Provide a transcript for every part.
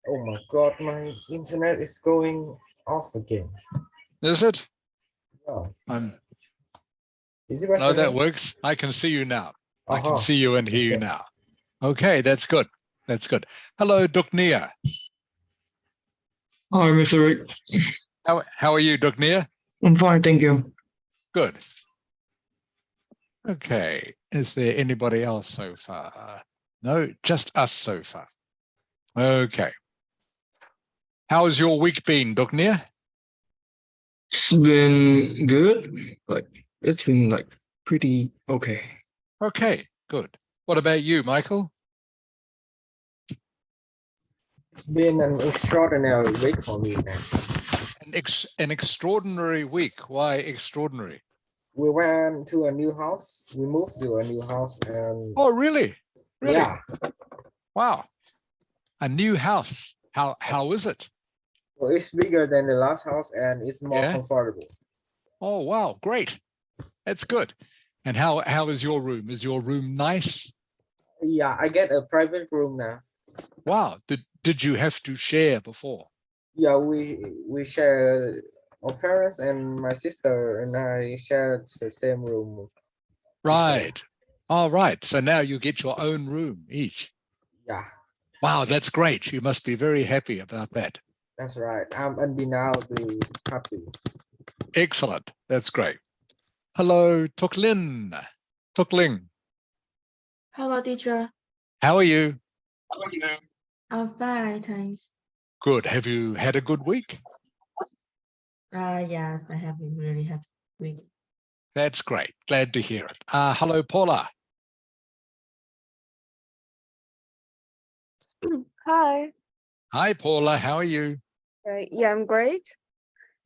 Oh my God, my internet is going off again. Is it? Oh, I'm is it No, better that now? works. I can see you now. I can Uh-huh. see you and hear you Okay. now. Okay, that's good. That's good. Hello, Duknia. Hi, Mr. Rick. How are you, Duknia? I'm fine, thank you. Good. Okay. Is there anybody else so far? No, just us so far. Okay. How has your week been, Duknia? It's been good. It's been pretty okay. Okay, good. What about you, Michael? It's been an extraordinary week for me, man. An extraordinary week. Why extraordinary? We went to a new house. We moved to a new house and Oh, really? Really? yeah, Wow. A new house. How is it? well, it's bigger than the last house and it's more Yeah. comfortable. Oh, wow. Great. That's good. And how is your room? Is your room nice? Yeah, I get a private room now. Wow. Did you have to share before? Yeah, we share our parents and my sister and I shared the same room. Right. All right. So now you get your own room each. Yeah, Wow, that's great. You must be very happy about that. that's right. I'm undeniably happy. Excellent. That's great. Hello, Tuklin. Tukling. Hello, teacher. How are you? I'm fine, thanks. Good. Have you had a good week? Yes, I have been really happy with. That's great. Glad to hear it. Hello, Paula. Hi. Hi, Paula. How are you? Yeah, I'm great.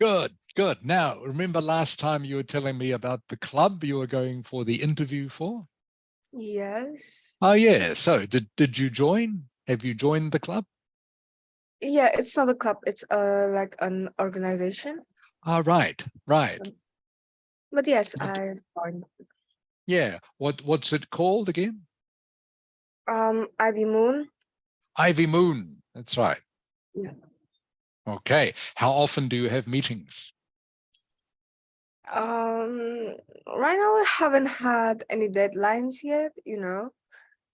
Good, good. Now, remember last time you were telling me about the club you were going for the interview for? Yes. Oh, yeah. So did you join? Have you joined the club? Yeah, it's not a club. It's like an organization. Oh, right, right. But yes, I joined. Yeah. What's it called again? Ivy Moon. Ivy Moon. That's right. Yeah. Okay. How often do you have meetings? Right now I haven't had any deadlines yet,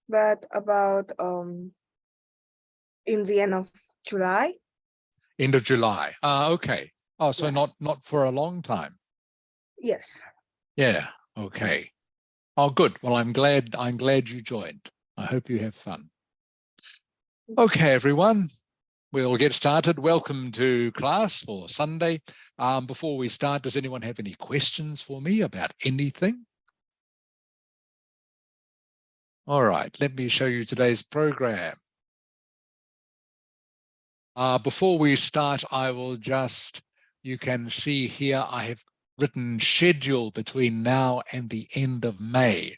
but about in the end of July. End of July. Okay. Oh, so Yeah. not for a long time. Yes. Yeah. Okay. Oh, good. Well, I'm glad you joined. I hope you have fun. Okay, everyone. We'll get started. Welcome to class for Sunday. Before we start, does anyone have any questions for me about anything? All right, let me show you today's program. Before we start, I will you can see here, I have written schedule between now and the end of May,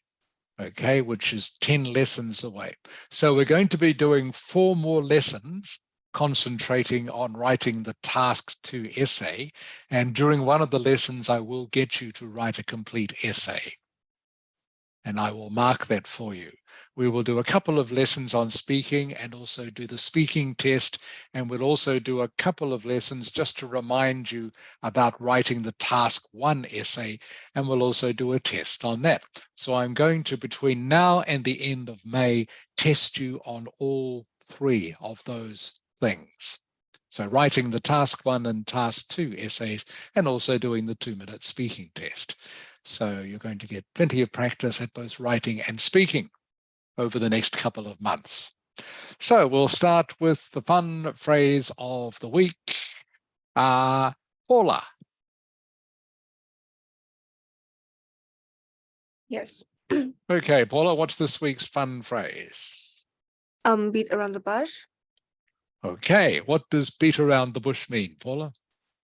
okay, which is 10 lessons away. So we're going to be doing 4 more lessons, concentrating on writing the task 2 essay. And during one of the lessons, I will get you to write a complete essay. And I will mark that for you. We will do a couple of lessons on speaking and also do the speaking test. And we'll also do a couple of lessons just to remind you about writing the task 1 essay. And we'll also do a test on that. So I'm going to, between now and the end of May, test you on all 3 of those things. So writing the task 1 and task 2 essays, and also doing the 2-minute speaking test. So you're going to get plenty of practice at both writing and speaking over the next couple of months. So we'll start with the fun phrase of the week. Paula. Yes. Okay, Paula, what's this week's fun phrase? Beat around the bush. Okay, what does beat around the bush mean, Paula?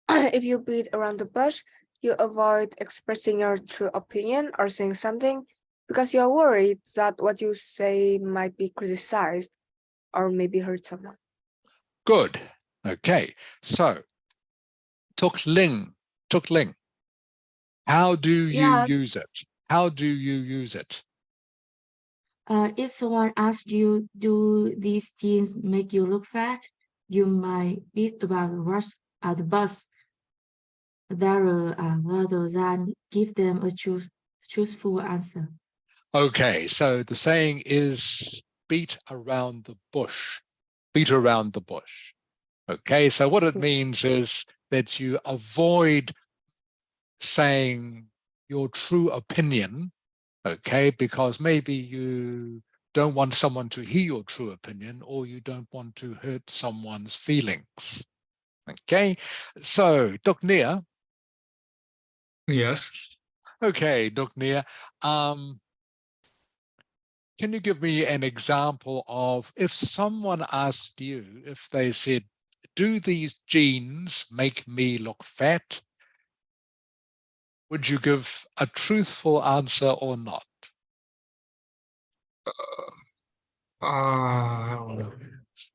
If you beat around the bush, you avoid expressing your true opinion or saying something because you're worried that what you say might be criticized or maybe hurt someone. Good. Okay, so Tukling. How do you Yeah. use it? How do you use it? If someone asks you, do these jeans make you look fat? you might beat about the rush at the bus rather than give them a truthful answer. Okay, so the saying is beat around the bush. Beat around the bush. Okay, so what it means is that you avoid saying your true opinion, okay, because maybe you don't want someone to hear your true opinion, or you don't want to hurt someone's feelings. Okay, so Dr. Nia. Yes. Okay, Dr. Nia, can you give me an example of if someone asked you, if they said, do these jeans make me look fat? Would you give a truthful answer or not? I don't know.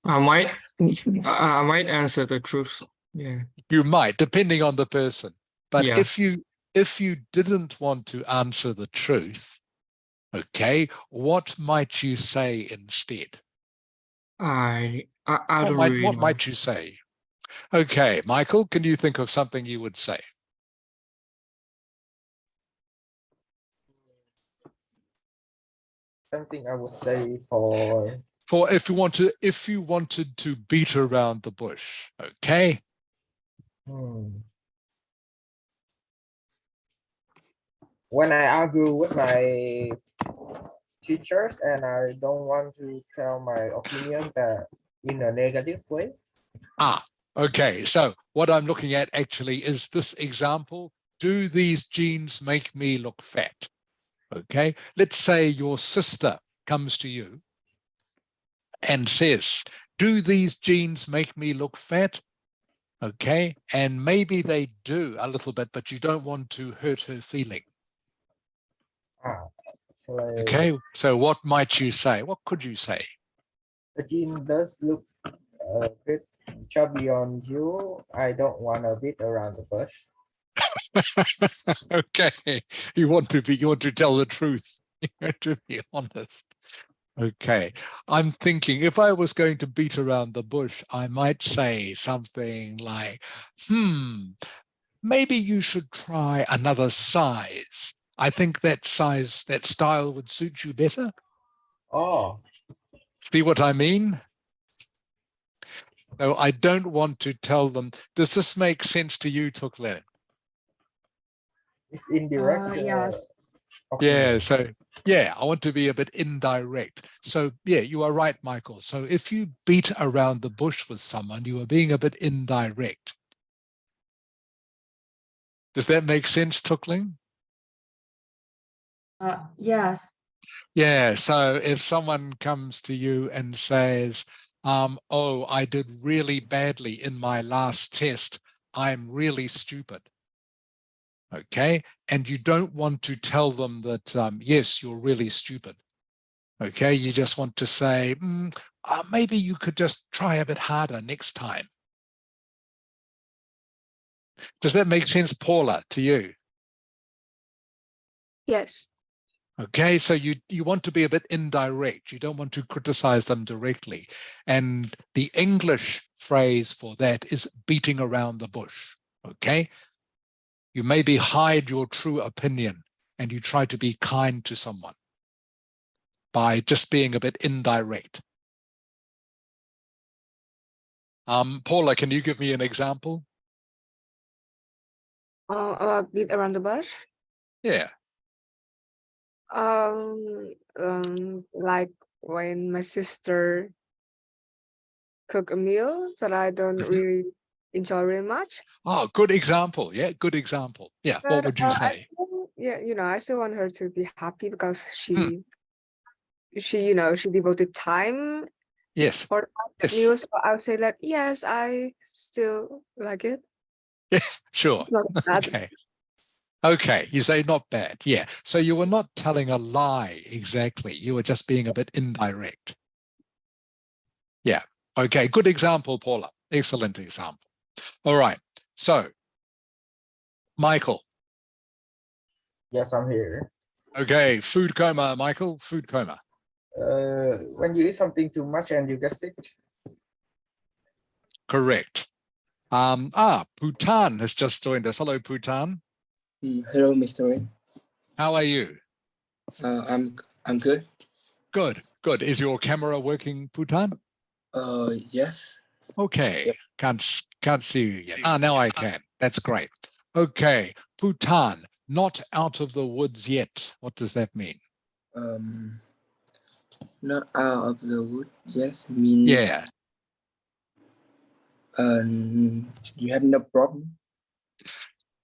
I might answer the truth. Yeah. You might, depending on the person. But Yeah. if you didn't want to answer the truth, okay, what might you say instead? I don't really What know. might you say? Okay, Michael, can you think of something you would say? Something I would say for For if you wanted to beat around the bush, okay? When I argue with my teachers and I don't want to tell my opinion that in a negative way. Okay, so what I'm looking at actually is this example. Do these jeans make me look fat? Okay, let's say your sister comes to you and says, do these jeans make me look fat? Okay, and maybe they do a little bit, but you don't want to hurt her feeling. So like, Okay, so what might you say? What could you say? the jean does look a bit chubby on you. I don't want to beat around the bush. Okay, you want to tell the truth. You want to be honest. Okay, I'm thinking if I was going to beat around the bush, I might say something like, maybe you should try another size. I think that style would suit you better. Oh, See what I mean? So I don't want to tell them. Does this make sense to you, Tuk Len? it's indirect. Yes. Yeah, so yeah, I want to be a bit indirect. So yeah, you are right, Michael. So if you beat around the bush with someone, you are being a bit indirect. Does that make sense, Tukling? Yes. Yeah, so if someone comes to you and says, oh, I did really badly in my last test, I'm really stupid. Okay, and you don't want to tell them that, yes, you're really stupid. Okay, you just want to say, maybe you could just try a bit harder next time. Does that make sense, Paula, to you? Yes. Okay, so you want to be a bit indirect. You don't want to criticize them directly. And the English phrase for that is beating around the bush. Okay, you maybe hide your true opinion and you try to be kind to someone by just being a bit indirect. Paula, can you give me an example? Beat around the bush. Yeah. Like when my sister cook a meal that I don't really enjoy very much. Oh, good example. Yeah, good example. Yeah, what But would you say? I still want her to be happy because she devoted time Yes. for that meal. Yes. So I'll say that yes, I still like it. Yeah, sure. It's not bad. Okay. Okay, you say not bad. Yeah. So you were not telling a lie exactly. You were just being a bit indirect. Yeah. Okay, good example, Paula. Excellent example. All right. So, Michael. yes, I'm here. Okay, food coma, Michael, food coma. When you eat something too much and you get sick. Correct. Bhutan has just joined us. Hello, Bhutan. Hello, Mr. Ray. How are you? I'm good. Good, good. Is your camera working, Bhutan? Yes. Okay. Yep. Can't see you yet. Now I can. That's great. Okay, Bhutan, not out of the woods yet. What does that mean? Not out of the wood. Yes, mean. Yeah. You have no problem.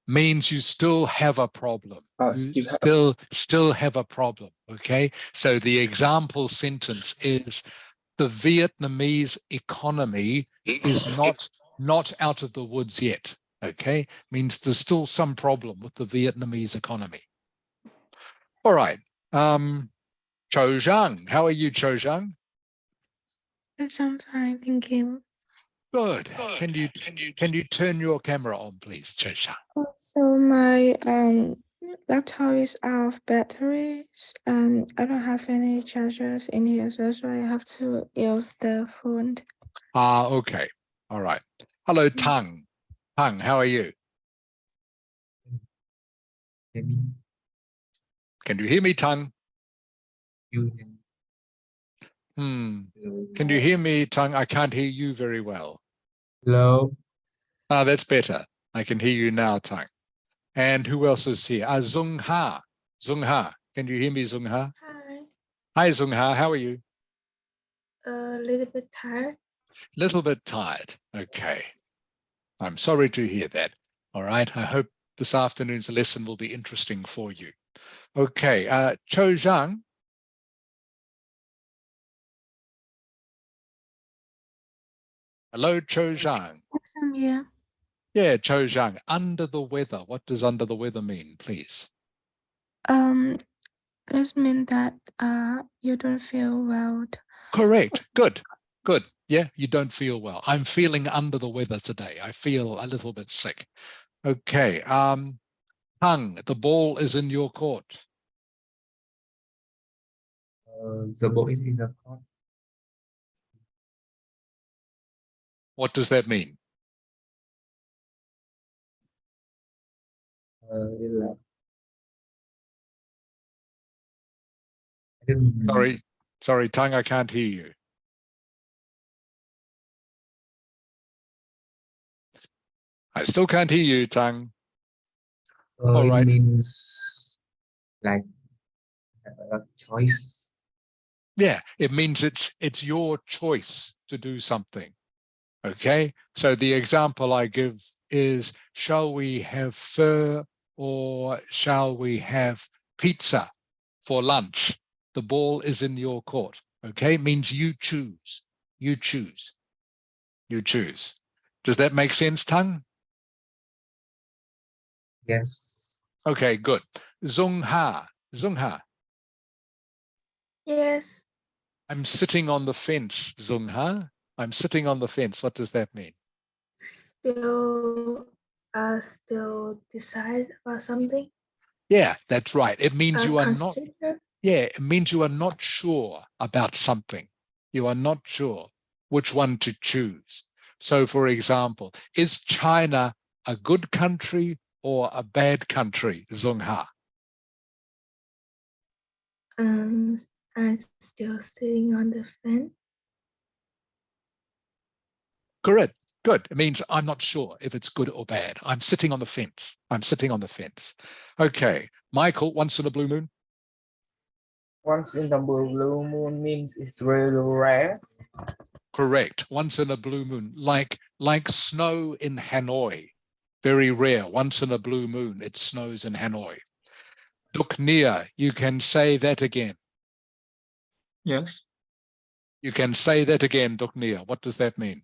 Means you still have a problem. You still have a problem. Okay. So the example sentence is the Vietnamese economy is not out of the woods yet. Okay. Means there's still some problem with the Vietnamese economy. All right. Cho Zhang, how are you, Cho Zhang? Yes, I'm fine, thank you. Good. Can you turn your camera on, please, Cho Zhang? So my laptop is out of batteries. I don't have any chargers in here, so that's why I have to use the phone. Okay. All right. Hello, Tang. Tang, how are you? Can you hear me, Tang? Can you hear me, Tang? I can't hear you very well. Hello. That's better. I can hear you now, Tang. And who else is here? Zung Ha. Zung Ha. Can you hear me, Zung Ha? Hi. Hi, Zung Ha. How are you? A little bit tired. Little bit tired. Okay. I'm sorry to hear that. All right. I hope this afternoon's lesson will be interesting for you. Okay. Cho Zhang. Hello, Cho Zhang. Yes, I'm here. Yeah, Cho Zhang. Under the weather. What does under the weather mean, please? This means that you don't feel well. Correct. Good. Good. Yeah, you don't feel well. I'm feeling under the weather today. I feel a little bit sick. Okay. Hung, the ball is in your court. The ball is in the court. What does that mean? Sorry, Tang, I can't hear you. I still can't hear you, Tang. All right. It means like a choice. Yeah, it means it's your choice to do something. Okay, so the example I give is, shall we have pho or shall we have pizza for lunch? The ball is in your court. Okay, means you choose. You choose. You choose. Does that make sense, Tang? Yes. Okay, good. Zung Ha. Zung Ha. Yes. I'm sitting on the fence, Zung Ha. I'm sitting on the fence. What does that mean? Still decide about something. Yeah, that's right. It means you are not. Consider. Yeah, it means you are not sure about something. You are not sure which one to choose. So, for example, is China a good country or a bad country, Zung Ha? I'm still sitting on the fence. Correct. Good. It means I'm not sure if it's good or bad. I'm sitting on the fence. I'm sitting on the fence. Okay. Michael, once in a blue moon. Once in the blue moon means it's really rare. Correct. Once in a blue moon, like snow in Hanoi. Very rare. Once in a blue moon, it snows in Hanoi. Duk Nia, you can say that again. Yes. You can say that again, Duk Nia. What does that mean?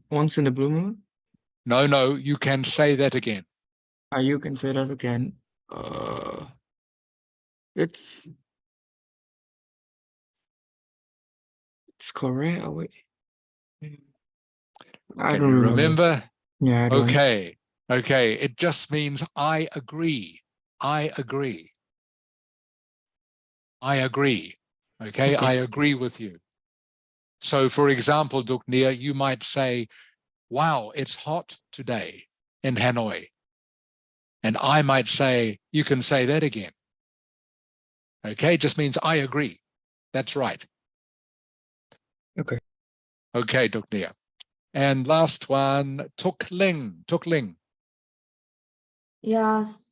Once in the blue moon? No, you can say that again. You can say that again. It's correct. Oh, wait. I Can don't you remember? Yeah, I don't. Okay. Okay. It just means I agree. I agree. I agree. Okay. I agree with you. So, for example, Duk Nia, you might say, wow, it's hot today in Hanoi. And I might say, you can say that again. Okay, just means I agree. That's right. Okay. Okay, Duk Nia. And last one, Tuk Ling. Tuk Ling. Yes.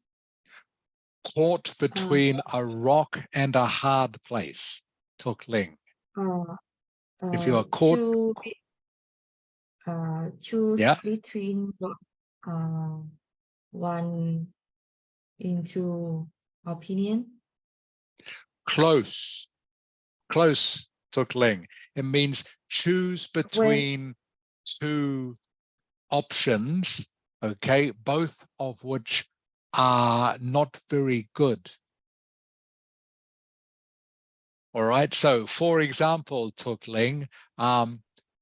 Caught between a rock and a hard place. Tuk Ling. Uh, If you are caught, choose yeah, between one into opinion. close, close, Tuk Ling. It means choose between two options, okay, both of which are not very good. All right, so for example, Tuk Ling,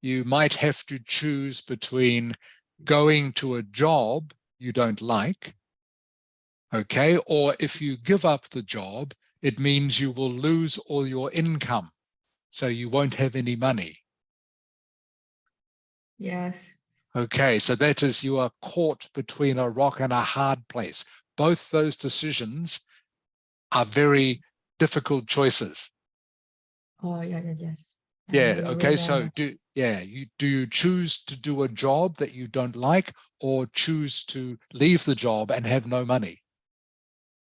you might have to choose between going to a job you don't like, okay, or if you give up the job, it means you will lose all your income, so you won't have any money. Yes. Okay, so that is, you are caught between a rock and a hard place. Both those decisions are very difficult choices. Oh, yeah, yes. Yeah, okay, so do you choose to do a job that you don't like, or choose to leave the job and have no money?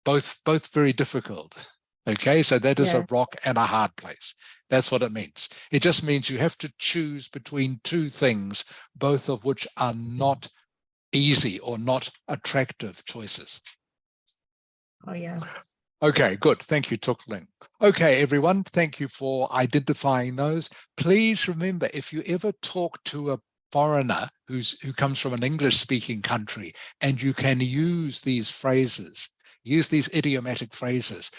Both very difficult. Okay, so that is a Yes. rock and a hard place. That's what it means. It just means you have to choose between two things, both of which are not easy or not attractive choices. Oh, yes. Okay, good. Thank you, Tuk Ling. Okay, everyone, thank you for identifying those. Please remember, if you ever talk to a foreigner who comes from an English-speaking country, and you can use these phrases, use these idiomatic phrases,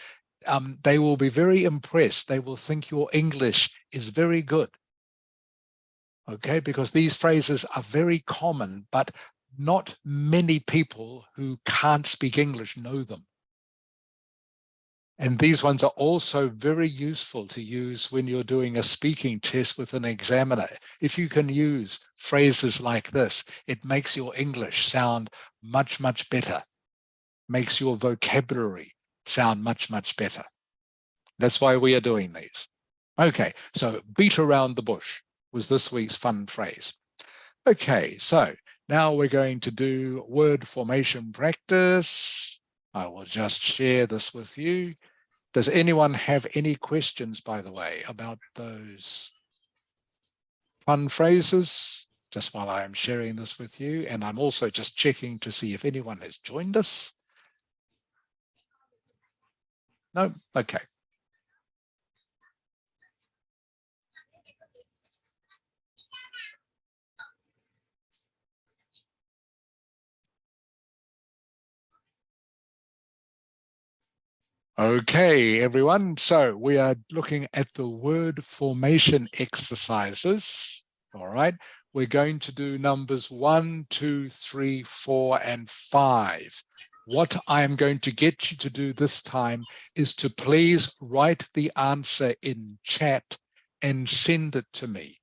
they will be very impressed. They will think your English is very good. Okay, because these phrases are very common, but not many people who can't speak English know them. And these ones are also very useful to use when you're doing a speaking test with an examiner. If you can use phrases like this, it makes your English sound much, much better, makes your vocabulary sound much, much better. That's why we are doing these. Okay, so beat around the bush was this week's fun phrase. Okay, so now we're going to do word formation practice. I will just share this with you. Does anyone have any questions, by the way, about those fun phrases? Just while I am sharing this with you, and I'm also just checking to see if anyone has joined us. No? Okay. Okay, everyone. So we are looking at the word formation exercises. All right. We're going to do numbers 1, 2, 3, 4, and 5. What I am going to get you to do this time is to please write the answer in chat and send it to me.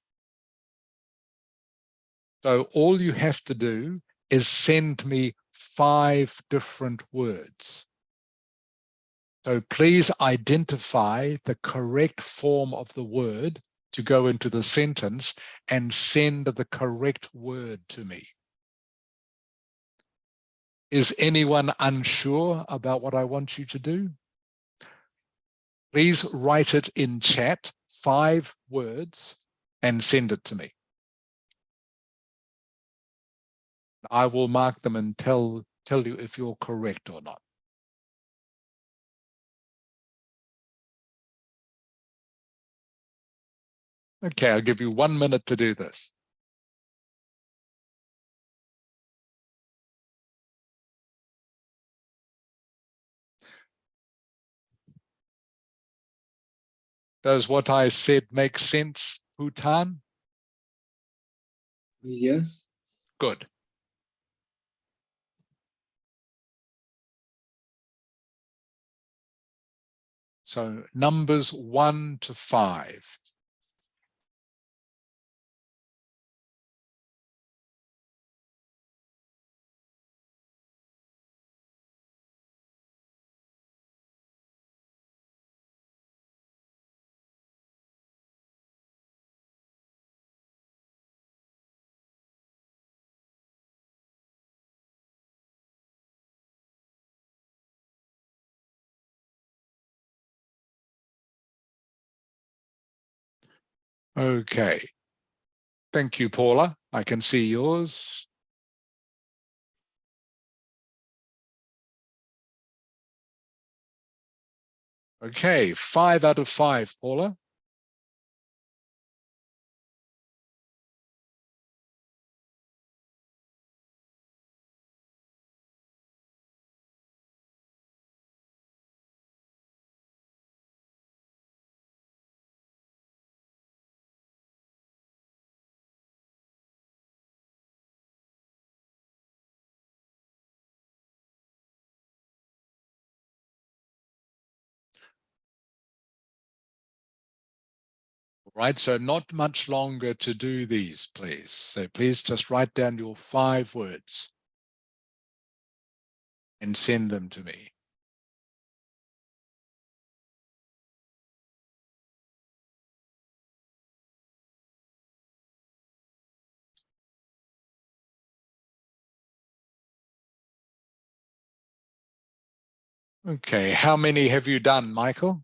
So all you have to do is send me 5 different words. So please identify the correct form of the word to go into the sentence and send the correct word to me. Is anyone unsure about what I want you to do? Please write it in chat, 5 words, and send it to me. I will mark them and tell you if you're correct or not. Okay, I'll give you 1 minute to do this. Does what I said make sense, Bhutan? Yes. Good. So numbers 1 to 5. Okay. Thank you, Paula. I can see yours. Okay, 5 out of 5, Paula. Right, so not much longer to do these, please. So please just write down your 5 words and send them to me. Okay, how many have you done, Michael?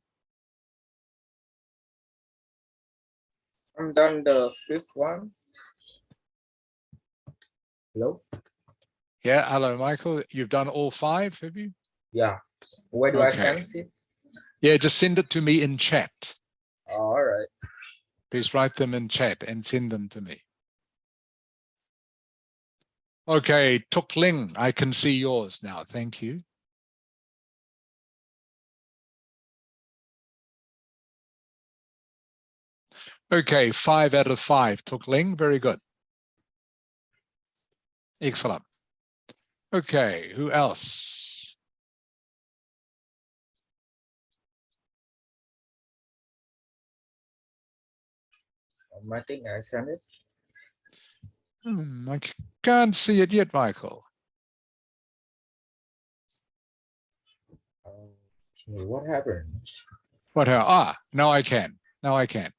I'm done the 5th one. Hello? Yeah, hello, Michael. You've done all 5, have you? Yeah. Where do I Okay. send it? Yeah, just send it to me in chat. All right. Please write them in chat and send them to me. Okay, Tuk Ling, I can see yours now. Thank you. Okay, 5 out of 5. Tuk Ling, very good. Excellent. Okay, who else? I think I sent it. I can't see it yet, Michael. Okay, what happened? What? Ah, now I can. Now I can.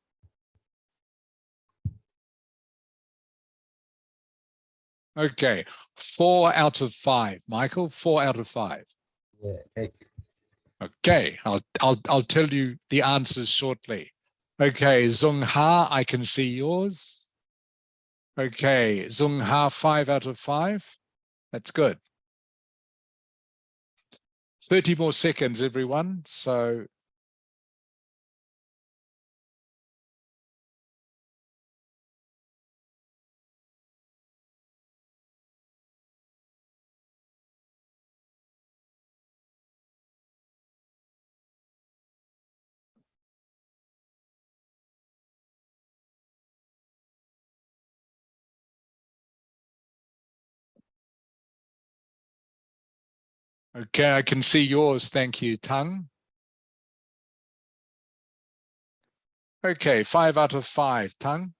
Okay, 4 out of 5, Michael. 4 out of 5. Yeah, thank you. Okay, I'll tell you the answers shortly. Okay, Zung Ha, I can see yours. Okay, Zung Ha, 5 out of 5. That's good. 30 more seconds, everyone. So okay, I can see yours. Thank you, Tung. Okay, 5 out of 5, Tung.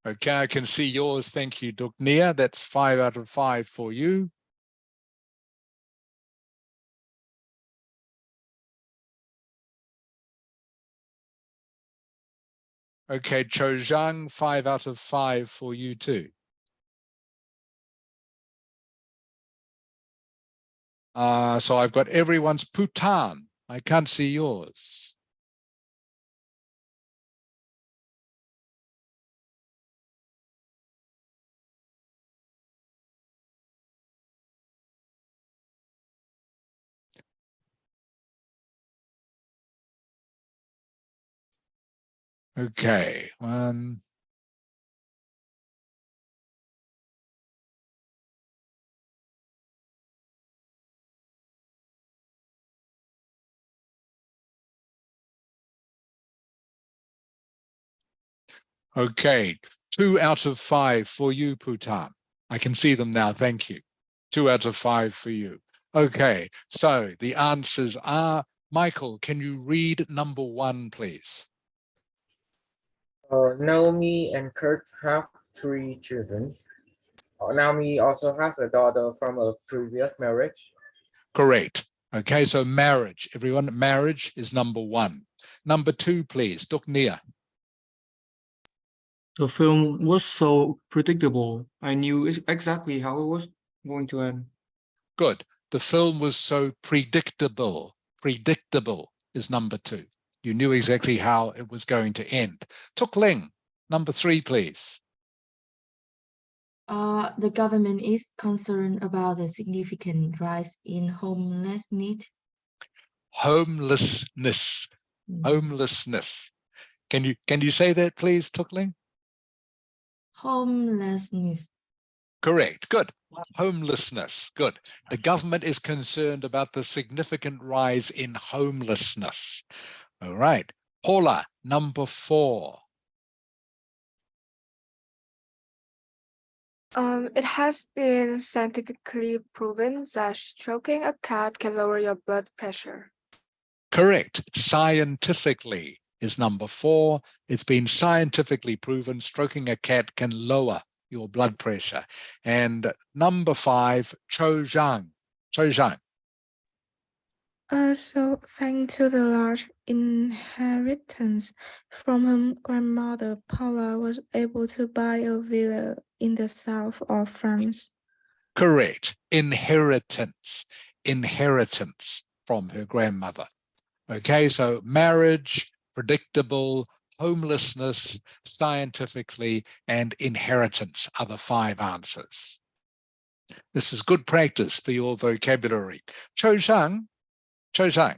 Okay, I can see yours. Thank you, Duknia. That's 5 out of 5 for you. Okay, Cho Zhang, 5 out of 5 for you too. So I've got everyone's Bhutan. I can't see yours. Okay, one. Okay, 2 out of 5 for you, Bhutan. I can see them now. Thank you. 2 out of 5 for you. Okay, so the answers are, Michael, can you read number 1, please? Naomi and Kurt have 3 children. Naomi also has a daughter from a previous marriage. Correct. Okay, so marriage, everyone, marriage is number 1. Number 2, please, Duknia. The film was so predictable. I knew exactly how it was going to end. Good. The film was so predictable. Predictable is number 2. You knew exactly how it was going to end. Tuk Ling, number 3, please. The government is concerned about the significant rise in homelessness. Homelessness. Mm. Homelessness. Can you say that, please, Tuk Ling? Homelessness. Correct. Good. Homelessness. Good. The government is concerned about the significant rise in homelessness. All right. Paula, number 4. It has been scientifically proven that stroking a cat can lower your blood pressure. Correct. Scientifically is number 4. It's been scientifically proven stroking a cat can lower your blood pressure. And number 5, Cho Zhang. Cho Zhang. So thanks to the large inheritance from her grandmother, Paula was able to buy a villa in the south of France. Correct. Inheritance. Inheritance from her grandmother. Okay, so marriage, predictable, homelessness, scientifically, and inheritance are the 5 answers. This is good practice for your vocabulary. Cho Zhang. Cho Zhang.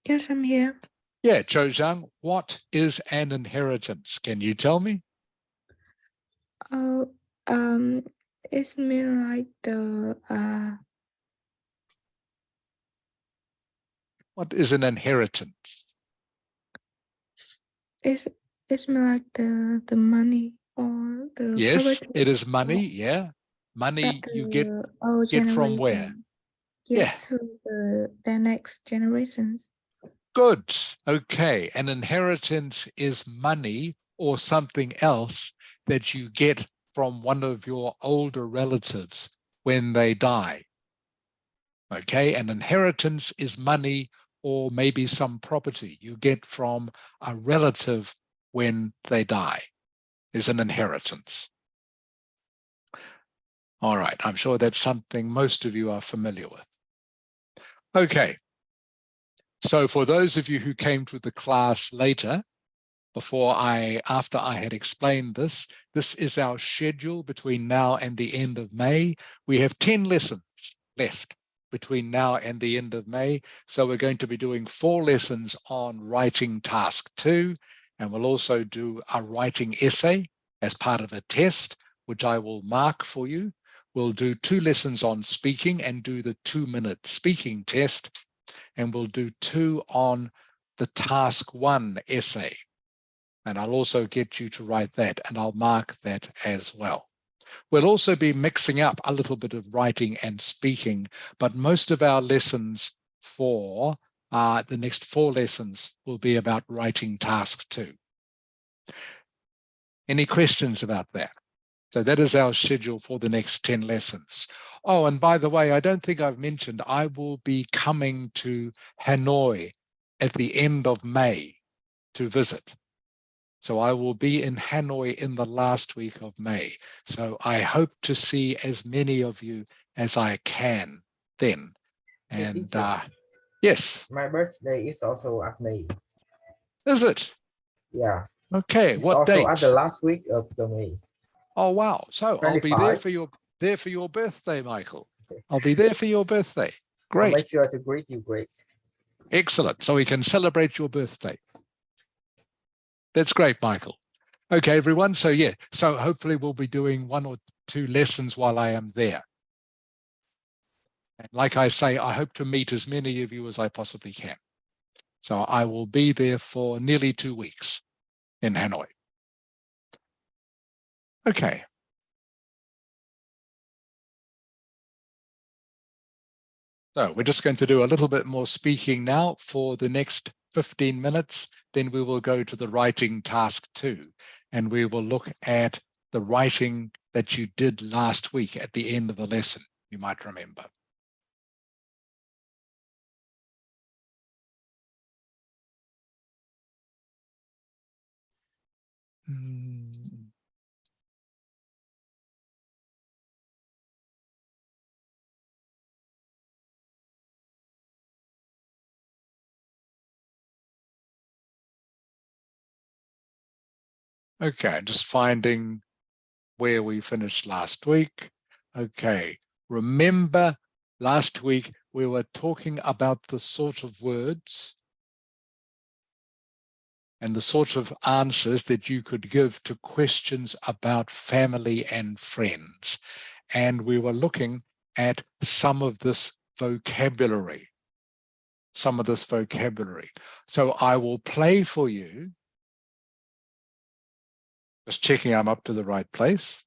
Yes, I'm here. Yeah, Cho Zhang, what is an inheritance? Can you tell me? Oh, it's mean like the What is an inheritance? it's mean like the money or the Yes, property it is money. Yeah, money that you get the old from where? generation give Yeah. to the next generations. Good. Okay. An inheritance is money or something else that you get from one of your older relatives when they die. Okay. An inheritance is money or maybe some property you get from a relative when they die, is an inheritance. All right. I'm sure that's something most of you are familiar with. Okay. So for those of you who came to the class later, after I had explained this is our schedule between now and the end of May. We have 10 lessons left between now and the end of May. So we're going to be doing 4 lessons on writing task 2, and we'll also do a writing essay as part of a test, which I will mark for you. We'll do 2 lessons on speaking and do the 2-minute speaking test, and we'll do 2 on the task 1 essay. And I'll also get you to write that, and I'll mark that as well. We'll also be mixing up a little bit of writing and speaking, but most of our lessons for the next 4 lessons will be about writing tasks 2. Any questions about that? So that is our schedule for the next 10 lessons. Oh, and by the way, I don't think I've mentioned, I will be coming to Hanoi at the end of May to visit. So I will be in Hanoi in the last week of May. So I hope to see as many of you as I can then. And yes. My birthday is also at May. Is it? Yeah. Okay. It's what also date? at the last week of the May. Oh wow. So 25. I'll be there for your birthday, Michael. I'll be there for your birthday. Great. I'll make sure to greet you. Great. Excellent. So we can celebrate your birthday. That's great, Michael. Okay, everyone. So yeah, so hopefully we'll be doing 1 or 2 lessons while I am there. And like I say, I hope to meet as many of you as I possibly can. So I will be there for nearly 2 weeks in Hanoi. Okay. So we're just going to do a little bit more speaking now for the next 15 minutes. Then we will go to the writing task 2, and we will look at the writing that you did last week at the end of the lesson, you might remember. Mm. Okay, just finding where we finished last week. Okay, remember last week we were talking about the sort of words and the sort of answers that you could give to questions about family and friends. And we were looking at some of this vocabulary. So I will play for you, just checking I'm up to the right place.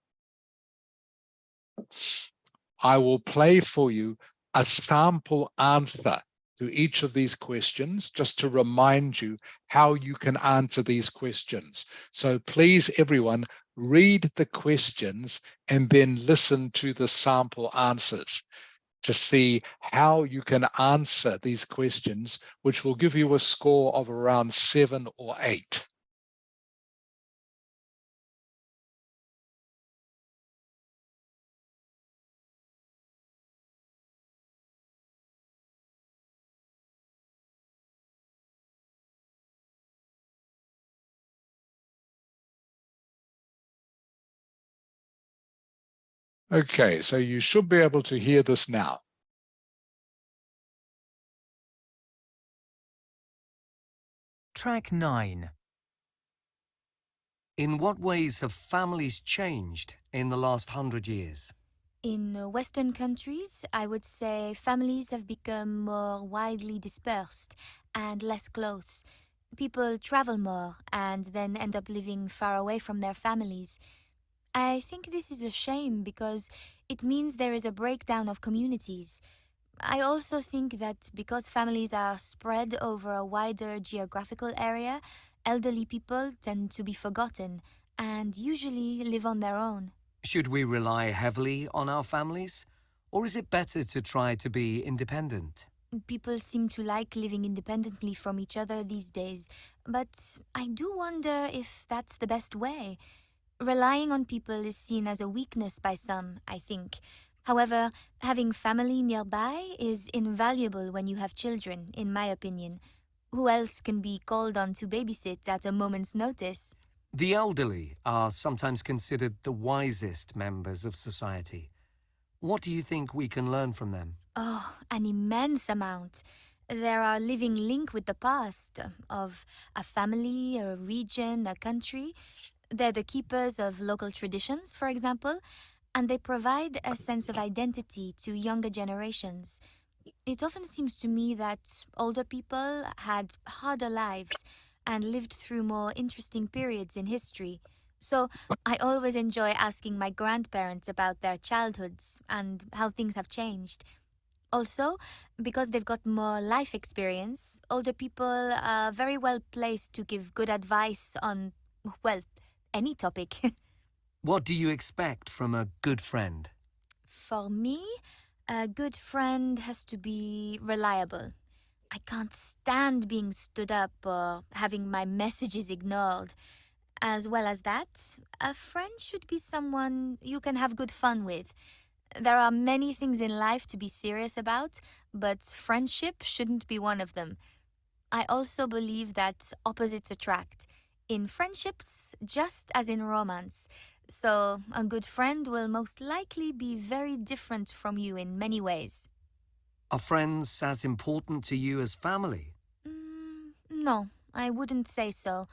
I will play for you a sample answer to each of these questions, just to remind you how you can answer these questions. So please, everyone, read the questions and then listen to the sample answers to see how you can answer these questions, which will give you a score of around 7 or 8. Okay, so you should be able to hear this now. Track 9. In what ways have families changed in the last 100 years? In Western countries, I would say families have become more widely dispersed and less close. People travel more and then end up living far away from their families. I think this is a shame because it means there is a breakdown of communities. I also think that because families are spread over a wider geographical area, elderly people tend to be forgotten and usually live on their own. Should we rely heavily on our families? Or is it better to try to be independent? People seem to like living independently from each other these days, but I do wonder if that's the best way. Relying on people is seen as a weakness by some, I think. However, having family nearby is invaluable when you have children, in my opinion. Who else can be called on to babysit at a moment's notice? The elderly are sometimes considered the wisest members of society. What do you think we can learn from them? Oh, an immense amount. They're our living link with the past of a family, a region, a country. They're the keepers of local traditions, for example, and they provide a sense of identity to younger generations. It often seems to me that older people had harder lives and lived through more interesting periods in history. So I always enjoy asking my grandparents about their childhoods and how things have changed. Also, because they've got more life experience, older people are very well placed to give good advice on, well, any topic. What do you expect from a good friend? For me, a good friend has to be reliable. I can't stand being stood up or having my messages ignored. As well as that, a friend should be someone you can have good fun with. There are many things in life to be serious about, but friendship shouldn't be one of them. I also believe that opposites attract. In friendships, just as in romance. So, a good friend will most likely be very different from you in many ways. Are friends as important to you as family? No, I wouldn't say so.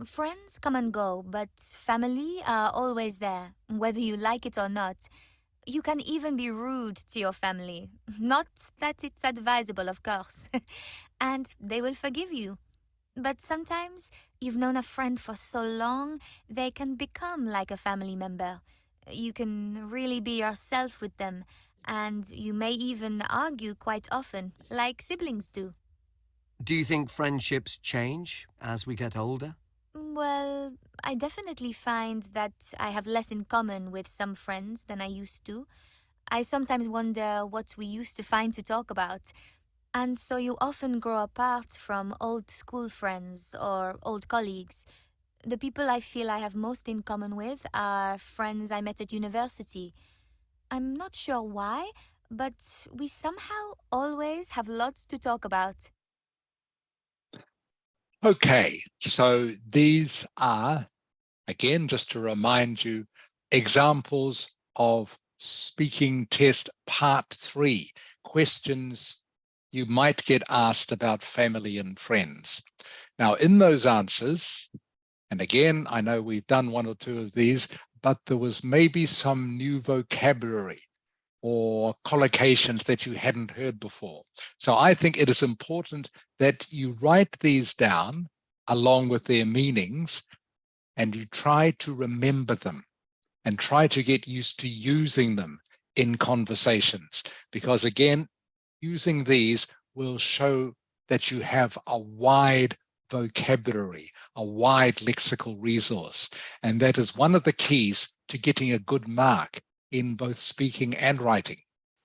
Friends come and go, but family are always there, whether you like it or not. You can even be rude to your family. Not that it's advisable, of course. And they will forgive you. But sometimes you've known a friend for so long, they can become like a family member. You can really be yourself with them, and you may even argue quite often, like siblings do. Do you think friendships change as we get older? Well, I definitely find that I have less in common with some friends than I used to. I sometimes wonder what we used to find to talk about. And so you often grow apart from old school friends or old colleagues. The people I feel I have most in common with are friends I met at university. I'm not sure why, but we somehow always have lots to talk about. Okay, so these are, again, just to remind you, examples of speaking test part 3, questions you might get asked about family and friends. Now, in those answers, and again, I know we've done 1 or 2 of these, but there was maybe some new vocabulary or collocations that you hadn't heard before. So I think it is important that you write these down along with their meanings, and you try to remember them and try to get used to using them in conversations, because again, using these will show that you have a wide vocabulary, a wide lexical resource. And that is one of the keys to getting a good mark in both speaking and writing,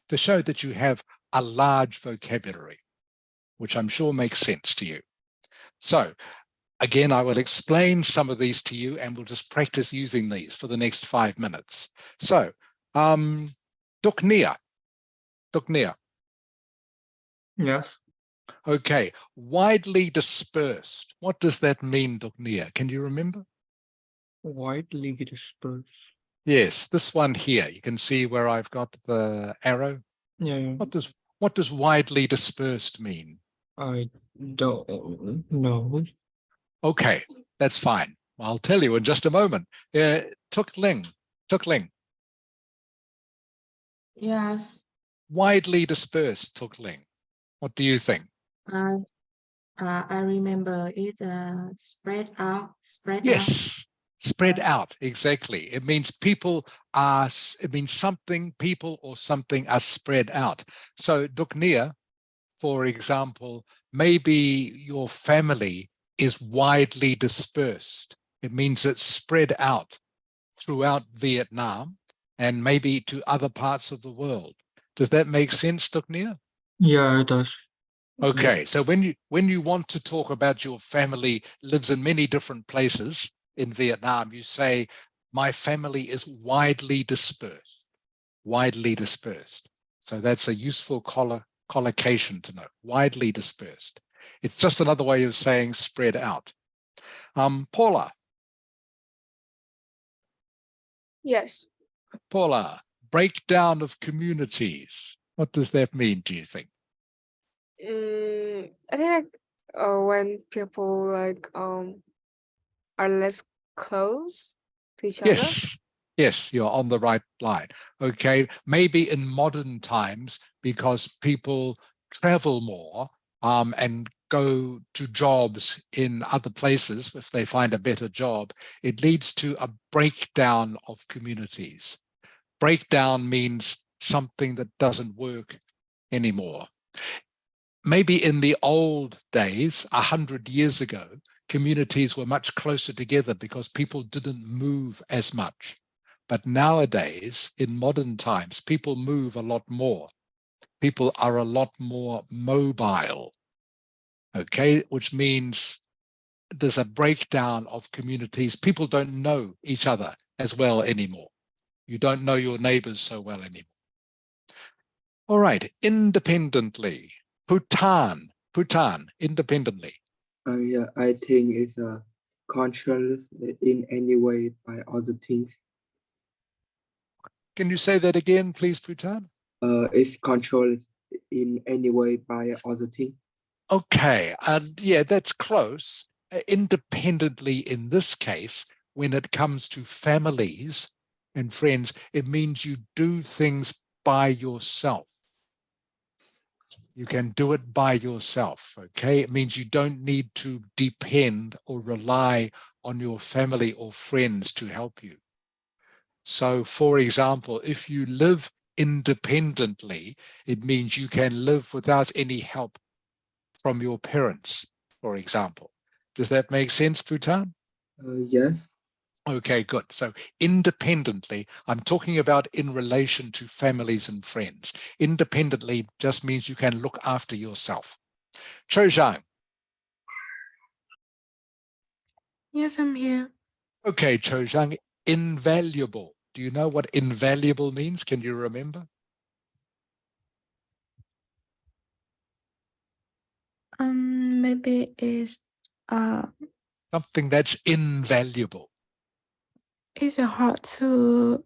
to show that you have a large vocabulary, which I'm sure makes sense to you. So again, I will explain some of these to you, and we'll just practice using these for the next 5 minutes. So, Duknia. Yes. Okay, widely dispersed. What does that mean, Duknia? Can you remember? Widely dispersed. Yes, this one here. You can see where I've got the arrow. Yeah, What does widely dispersed mean? I don't know. Okay, that's fine. I'll tell you in just a moment. Tukling. Yes. Widely dispersed, Tukling. What do you think? I remember it spread out. Yes, spread out, exactly. It means something, people or something are spread out. So Duknia, for example, maybe your family is widely dispersed. It means it's spread out throughout Vietnam and maybe to other parts of the world. Does that make sense, Duknia? Yeah, it does. Okay, so when you want to talk about your family lives in many different places in Vietnam, you say, my family is widely dispersed, widely dispersed. So that's a useful collocation to know, widely dispersed. It's just another way of saying spread out. Paula. Yes. Paula, breakdown of communities. What does that mean, do you think? I think like when people like are less close to each other. Yes, you're on the right line. Okay, maybe in modern times, because people travel more and go to jobs in other places, if they find a better job, it leads to a breakdown of communities. Breakdown means something that doesn't work anymore. Maybe in the old days, 100 years ago, communities were much closer together because people didn't move as much. But nowadays, in modern times, people move a lot more. People are a lot more mobile, okay, which means there's a breakdown of communities. People don't know each other as well anymore. You don't know your neighbors so well anymore. All right, independently. Bhutan, independently. Yeah, I think it's controlled in any way by other things. Can you say that again, please, Bhutan? It's controlled in any way by other things. Okay, yeah, that's close. Independently in this case, when it comes to families and friends, it means you do things by yourself. You can do it by yourself, okay? It means you don't need to depend or rely on your family or friends to help you. So, for example, if you live independently, it means you can live without any help from your parents, for example. Does that make sense, Bhutan? Yes. Okay, good. So independently, I'm talking about in relation to families and friends. Independently just means you can look after yourself. Cho Zhang. Yes, I'm here. Okay, Cho Zhang, invaluable. Do you know what invaluable means? Can you remember? Maybe it's Something that's invaluable. it's hard to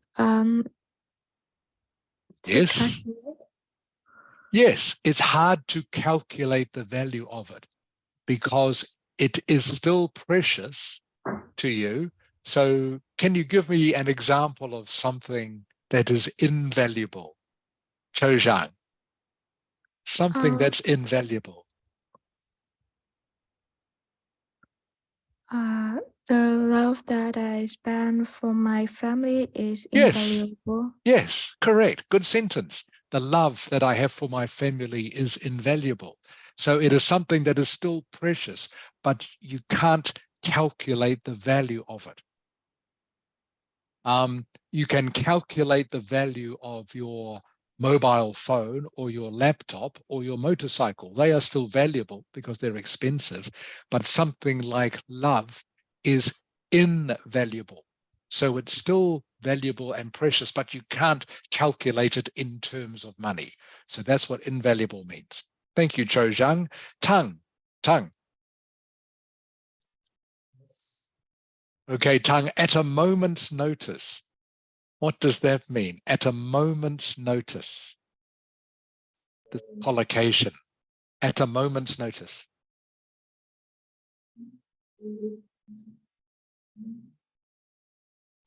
Yes. calculate. Yes, it's hard to calculate the value of it because it is still precious to you. So can you give me an example of something that is invaluable? Cho Zhang, something that's invaluable. The love that I spend for my family is Yes. invaluable. Yes, correct. Good sentence. The love that I have for my family is invaluable. So it is something that is still precious, but you can't calculate the value of it. You can calculate the value of your mobile phone or your laptop or your motorcycle. They are still valuable because they're expensive, but something like love is invaluable. So it's still valuable and precious, but you can't calculate it in terms of money. So that's what invaluable means. Thank you, Cho Zhang. Tang. Okay, Tang, at a moment's notice. What does that mean? At a moment's notice. The collocation. At a moment's notice.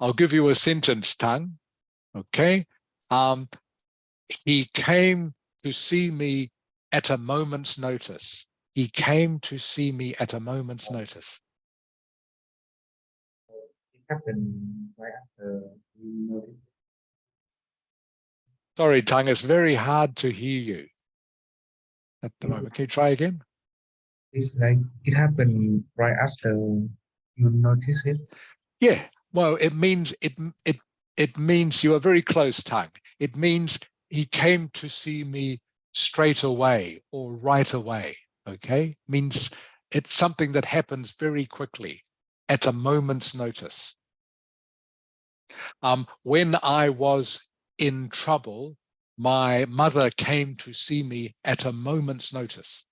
I'll give you a sentence, Tang. Okay. He came to see me at a moment's notice. He came to see me at a moment's notice. It happened right after you noticed. Sorry, Tang, it's very hard to hear you at the moment. Can you try again? It's like it happened right after you notice it. Yeah. Well, it means it means you are very close, Tang. It means he came to see me straight away or right away. Okay, means it's something that happens very quickly at a moment's notice. When I was in trouble, my mother came to see me at a moment's notice.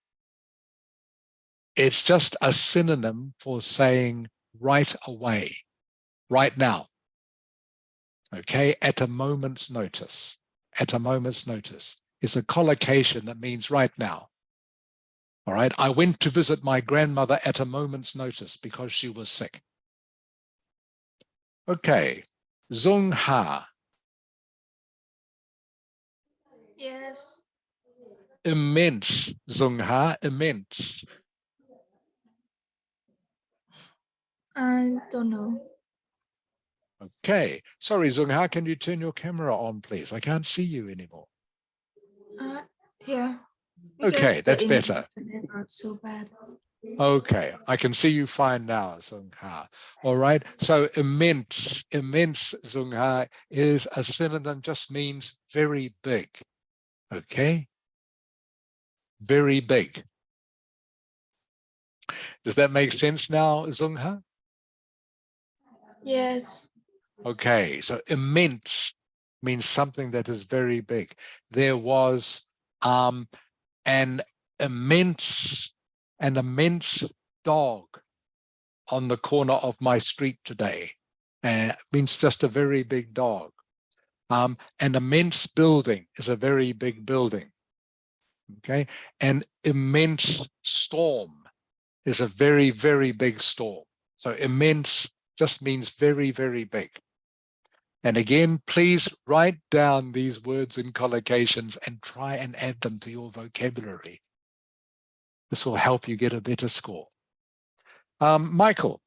It's just a synonym for saying right away, right now. Okay, at a moment's notice. At a moment's notice. It's a collocation that means right now. All right, I went to visit my grandmother at a moment's notice because she was sick. Okay, Zung Ha. Yes. Immense, Zung Ha, immense. I don't know. Okay, sorry, Zung Ha, can you turn your camera on, please? I can't see you anymore. Yeah. Okay, that's better. Not so bad. Okay, I can see you fine now, Zung Ha. All right, so immense, Zung Ha, is a synonym, just means very big. Okay, very big. Does that make sense now, Zung Ha? Yes. Okay, so immense means something that is very big. There was an immense dog on the corner of my street today. Means just a very big dog. An immense building is a very big building. Okay, an immense storm is a very, very big storm. So immense just means very, very big. And again, please write down these words in collocations and try and add them to your vocabulary. This will help you get a better score. Michael.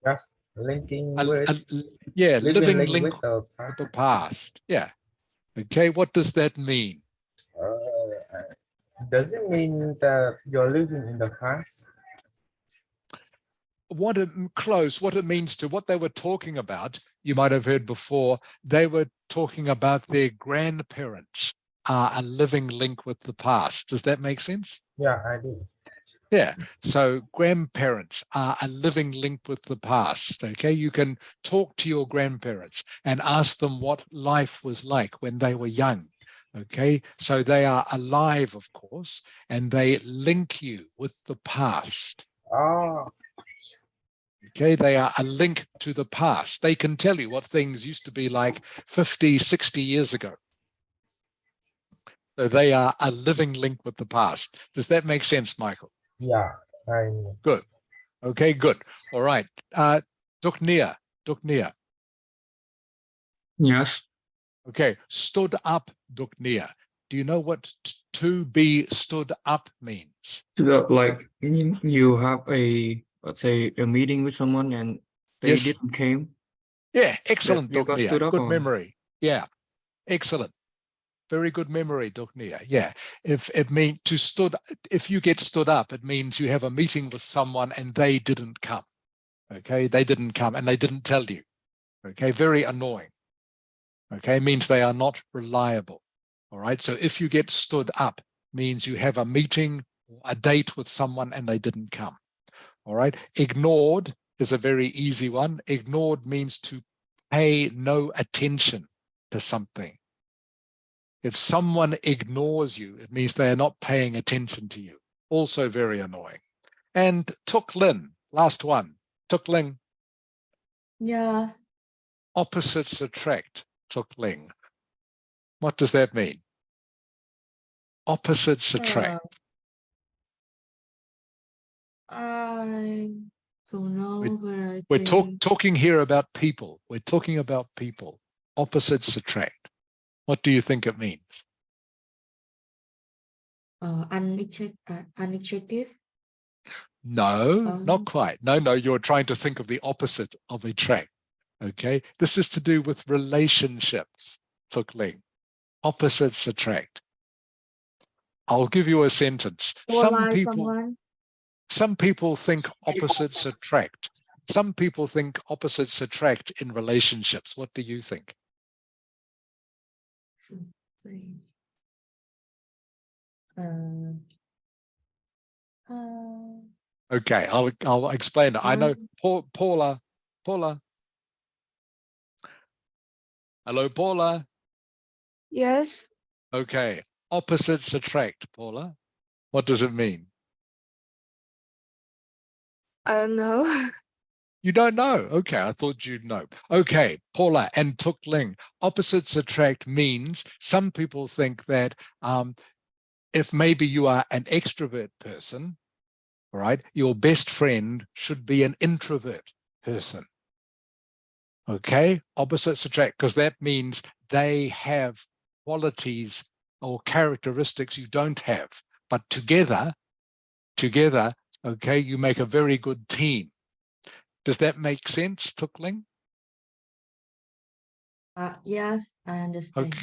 Just linking with yeah, living link link with the with the past. past. Yeah. Okay, what does that mean? Does it mean that you're living in the past? What it means to what they were talking about, you might have heard before, they were talking about their grandparents are a living link with the past. Does that make sense? Yeah, I do. Yeah, so grandparents are a living link with the past, okay? You can talk to your grandparents and ask them what life was like when they were young, okay? So they are alive, of course, and they link you with the past, Oh, okay? They are a link to the past. They can tell you what things used to be like 50, 60 years ago. So they are a living link with the past. Does that make sense, Michael? yeah. Good. Okay, good. All right. Duknia. Yes. Okay, stood up, Duknia. Do you know what to be stood up means? So like you have a, let's say, a meeting with someone and they Yes. didn't came, Yeah, that excellent, you got stood Duknia. up Good on. memory. Yeah, excellent. Very good memory, Duknia. Yeah, if it means to stood, if you get stood up, it means you have a meeting with someone and they didn't come. Okay, they didn't come and they didn't tell you. Okay, very annoying. Okay, means they are not reliable. All right, so if you get stood up, means you have a meeting, a date with someone and they didn't come. All right, ignored is a very easy one. Ignored means to pay no attention to something. If someone ignores you, it means they are not paying attention to you. Also very annoying. And tuklin, last one. Tuklin, Yeah. opposites attract. Tukling. What does that mean? Opposites attract. I don't know, but I We're think talking here about people. We're talking about people. Opposites attract. What do you think it means? unattractive. No, not quite. No, you're trying to think of the opposite of attract. Okay, this is to do with relationships. Tukling. Opposites attract. I'll give you a sentence. Some people think opposites attract. Some people think opposites attract in relationships. What do you think? Okay, I'll explain it. I know Paula. Hello, Paula. Yes, Okay, opposites attract, Paula. What does it mean? I don't know. You don't know. Okay, I thought you'd know. Okay, Paula and Tukling, opposites attract means some people think that if maybe you are an extrovert person, all right, your best friend should be an introvert person. Okay, opposites attract because that means they have qualities or characteristics you don't have, but together, okay, you make a very good team. Does that make sense, Tukling? Yes, I understand. Okay.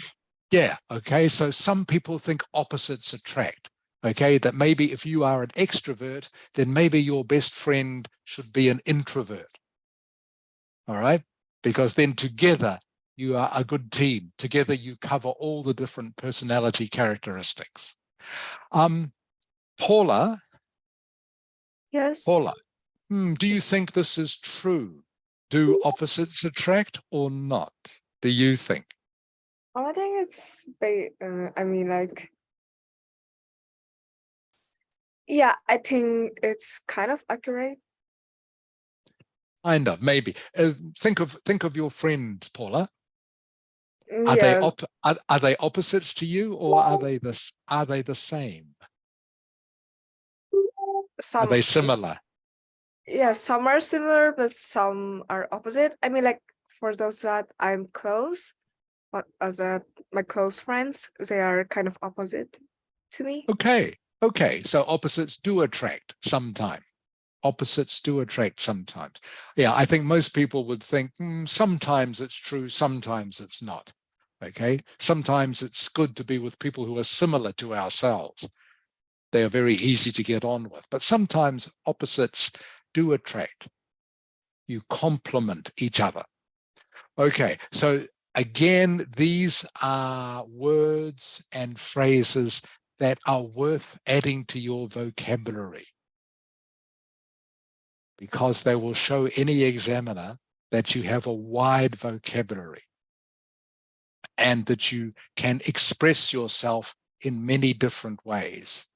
Yeah, okay, so some people think opposites attract, okay, that maybe if you are an extrovert, then maybe your best friend should be an introvert, all right? Because then together you are a good team. Together you cover all the different personality characteristics. Paula, Yes, do you think this is true? Do opposites attract or not? Do you think? I think it's I mean, like, yeah, I think it's kind of accurate. Kind of, maybe. Think of your friends, Paula. Are they Yeah, are they opposites to you, or are they the same? Are they similar? yeah, some are similar, but some are opposite. I mean, like, for those that I'm close, but as my close friends, they are kind of opposite to me. Okay. So opposites do attract sometimes. Opposites do attract sometimes. Yeah, I think most people would think sometimes it's true, sometimes it's not. Okay, sometimes it's good to be with people who are similar to ourselves. They are very easy to get on with, but sometimes opposites do attract. You complement each other. Okay, so again, these are words and phrases that are worth adding to your vocabulary. because they will show any examiner that you have a wide vocabulary and that you can express yourself in many different ways.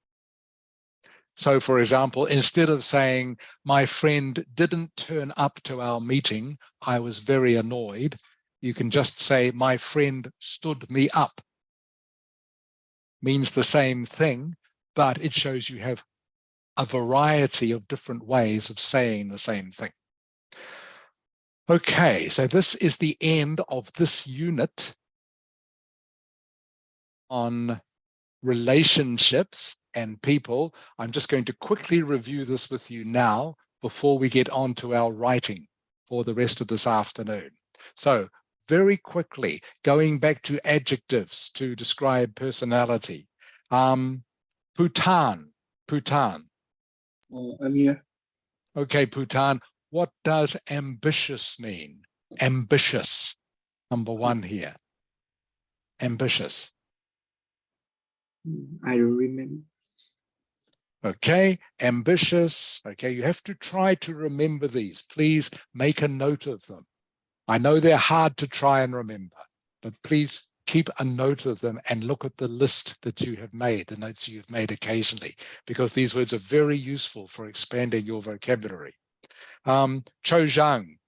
So, for example, instead of saying, my friend didn't turn up to our meeting, I was very annoyed, you can just say, my friend stood me up. Means the same thing, but it shows you have a variety of different ways of saying the same thing. Okay, so this is the end of this unit on relationships and people. I'm just going to quickly review this with you now before we get on to our writing for the rest of this afternoon. So very quickly, going back to adjectives to describe personality. Bhutan. I'm here. Okay, Bhutan, what does ambitious mean? Ambitious, number one here. Ambitious. I don't remember. Okay, ambitious. Okay, you have to try to remember these. Please make a note of them. I know they're hard to try and remember, but please keep a note of them and look at the list that you have made, the notes you've made occasionally, because these words are very useful for expanding your vocabulary. Chojang.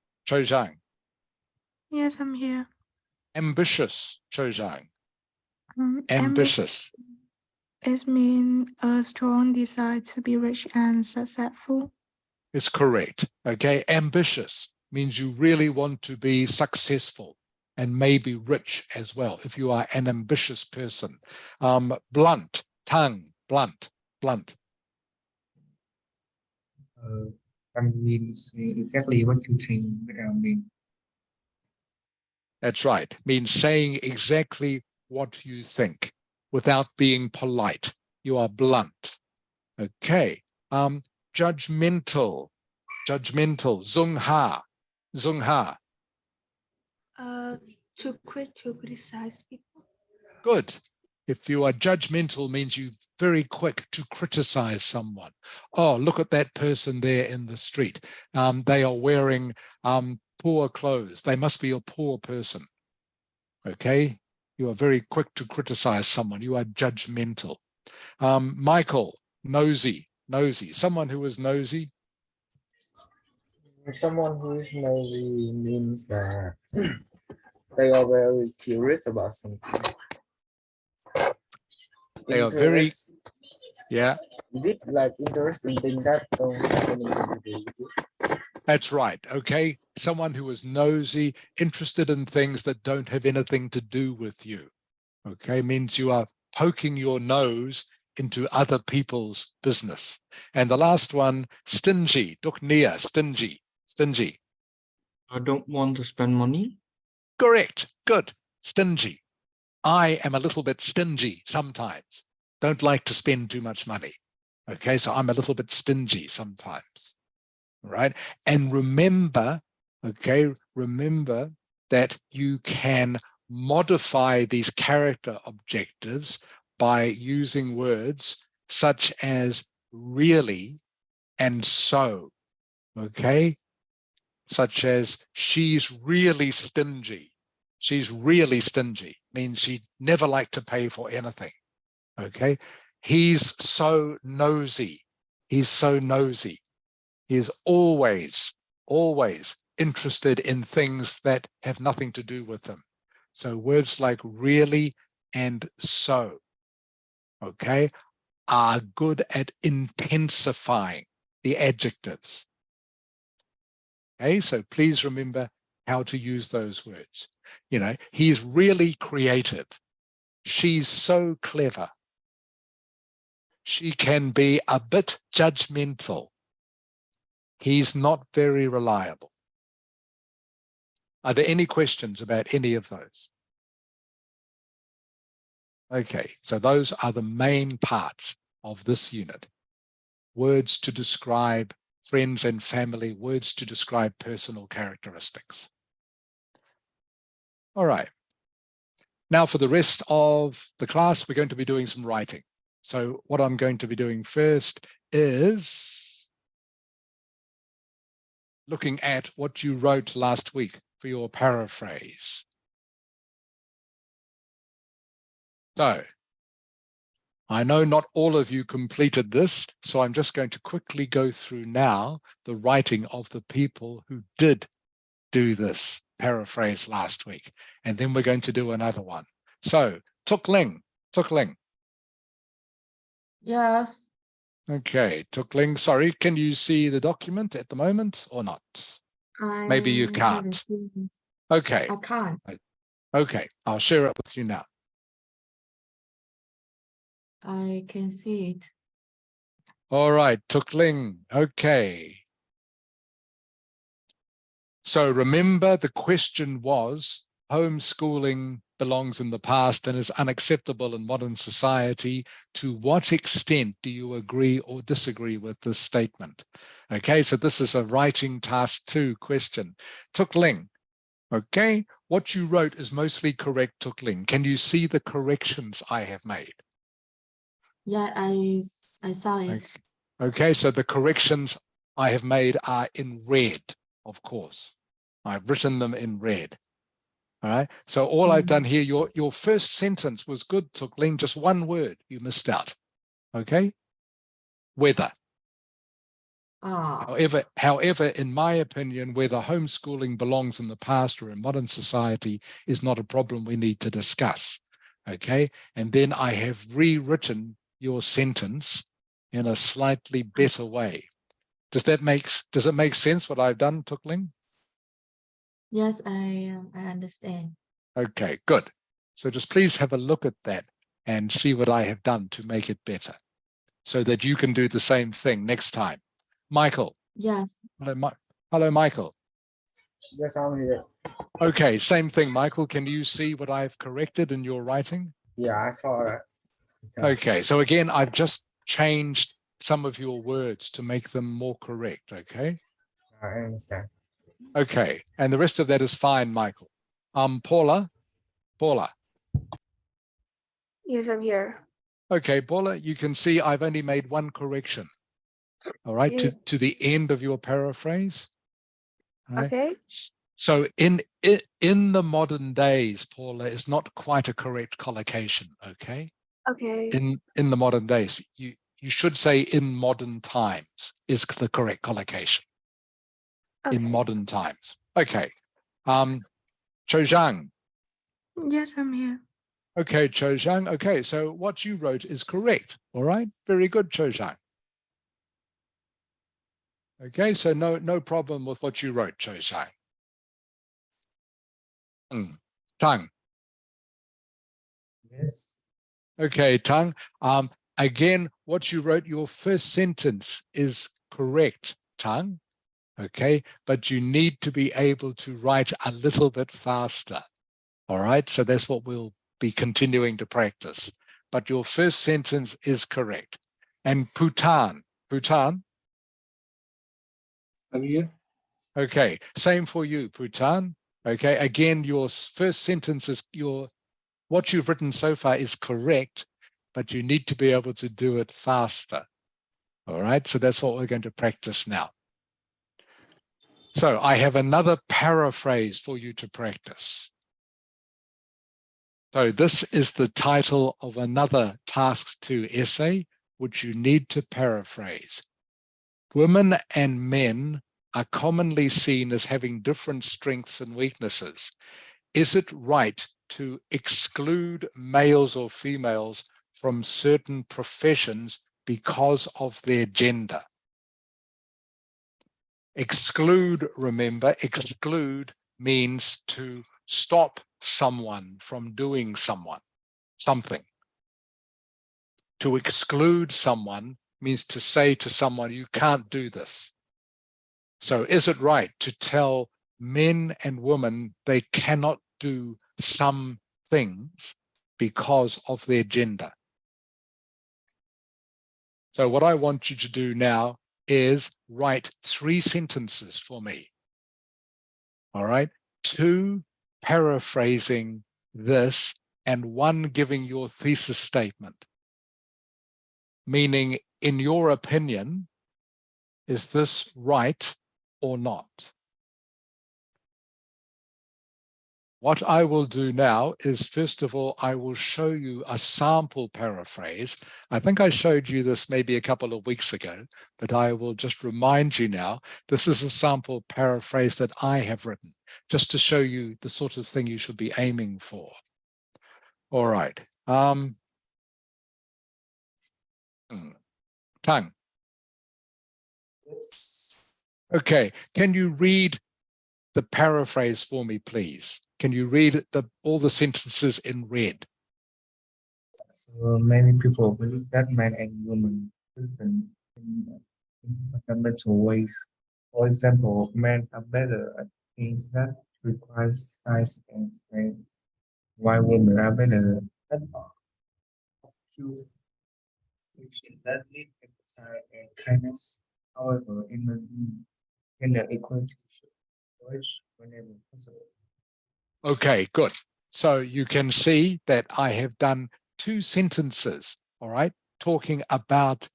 Yes, I'm here. Ambitious, Chojang. Ambitious. Ambitious. It means a strong desire to be rich and successful. Is correct. Okay, ambitious means you really want to be successful and maybe rich as well, if you are an ambitious person. Blunt, tongue, blunt. That means saying exactly what you think without mean. That's right, means saying exactly what you think without being polite. You are blunt. Okay, judgmental, zungha. To criticize people. Good. If you are judgmental, means you're very quick to criticize someone. Oh, look at that person there in the street. They are wearing poor clothes. They must be a poor person. Okay? You are very quick to criticize someone. You are judgmental. Michael, nosy. Someone who is nosy. Someone who is nosy means that they are very curious about something. They are very, yeah. Is it like interest in things that don't have anything to do with it? That's right, okay? Someone who is nosy, interested in things that don't have anything to do with you, okay? Means you are poking your nose into other people's business. And the last one, stingy, duknia, stingy. I don't want to spend money. Correct, good, stingy. I am a little bit stingy sometimes. Don't like to spend too much money. Okay, so I'm a little bit stingy sometimes. Right? And remember, okay, remember that you can modify these character objectives by using words such as really and so. Okay? Such as she's really stingy. She's really stingy means she'd never like to pay for anything. Okay? He's so nosy. He's so nosy. He is always interested in things that have nothing to do with them. So words like really and so, okay, are good at intensifying the adjectives. Okay, so please remember how to use those words. You know, he's really creative. She's so clever. She can be a bit judgmental. He's not very reliable. Are there any questions about any of those? Okay, so those are the main parts of this unit. Words to describe friends and family, words to describe personal characteristics. All right. Now for the rest of the class, we're going to be doing some writing. So what I'm going to be doing first is looking at what you wrote last week for your paraphrase. So, I know not all of you completed this, so I'm just going to quickly go through now the writing of the people who did do this paraphrase last week, and then we're going to do another one. So, Tuk Ling. Yes, Okay, Tuk Ling, sorry, can you see the document at the moment or not? Maybe you I haven't can't. seen it. Okay. I can't. Okay, I'll share it with you now. I can see it. All right, Tuk Ling, okay. So remember, the question was, homeschooling belongs in the past and is unacceptable in modern society. To what extent do you agree or disagree with this statement? Okay, so this is a writing task 2 question. Tuk Ling, okay, what you wrote is mostly correct, Tuk Ling. Can you see the corrections I have made? Yeah, I saw it. Okay, so the corrections I have made are in red, of course. I've written them in red. All right, so all I've done here, your first sentence was good, Tuk Ling, just one word you missed out. Okay, weather. However, in my opinion, whether homeschooling belongs in the past or in modern society is not a problem we need to discuss. Okay, and then I have rewritten your sentence in a slightly better way. Does it make sense what I've done, Tuk Ling? Yes, I understand. Okay, good. So just please have a look at that and see what I have done to make it better so that you can do the same thing next time. Michael. Yes. Hello, Michael. Yes, I'm here. Okay, same thing, Michael. Can you see what I've corrected in your writing? Yeah, I saw that. Okay, so again, I've just changed some of your words to make them more correct, okay? I understand. Okay, and the rest of that is fine, Michael. Paula. Yes, I'm here. Okay, Paula, you can see I've only made one correction. All right, Yeah. to the end of your paraphrase. Right? Okay. So in the modern days, Paula, is not quite a correct collocation, okay? Okay. In the modern days, you should say in modern times is the correct collocation. Okay. In modern times. Okay. Cho Zhang. Yes, I'm here. Okay, Cho Zhang. Okay, so what you wrote is correct. All right. Very good, Cho Zhang. Okay, so no problem with what you wrote, Cho Zhang. Tang. Yes. Okay, Tang. Again, what you wrote, your first sentence is correct, Tang. Okay, but you need to be able to write a little bit faster. All right, so that's what we'll be continuing to practice. But your first sentence is correct. And Bhutan. I'm here. Okay, same for you, Bhutan. Okay, again, your first sentence is what you've written so far is correct, but you need to be able to do it faster. All right, so that's what we're going to practice now. So I have another paraphrase for you to practice. So this is the title of another Task 2 essay, which you need to paraphrase. Women and men are commonly seen as having different strengths and weaknesses. Is it right to exclude males or females from certain professions because of their gender? Exclude, remember, exclude means to stop someone from doing something. To exclude someone means to say to someone, you can't do this. So is it right to tell men and women they cannot do some things because of their gender? So what I want you to do now is write 3 sentences for me. All right, 2 paraphrasing this and 1 giving your thesis statement. Meaning, in your opinion, is this right or not? What I will do now is, first of all, I will show you a sample paraphrase. I think I showed you this maybe a couple of weeks ago, but I will just remind you now, this is a sample paraphrase that I have written, just to show you the sort of thing you should be aiming for. All right. Tongue. Okay, can you read the paraphrase for me, please? Can you read all the sentences in red? So many people believe that men and women are different in fundamental ways. For example, men are better at things that require size and strength, while women are better at pure action that need empathy and kindness. However, in gender equality should flourish whenever possible. Okay, good. So you can see that I have done 2 sentences, all right, talking about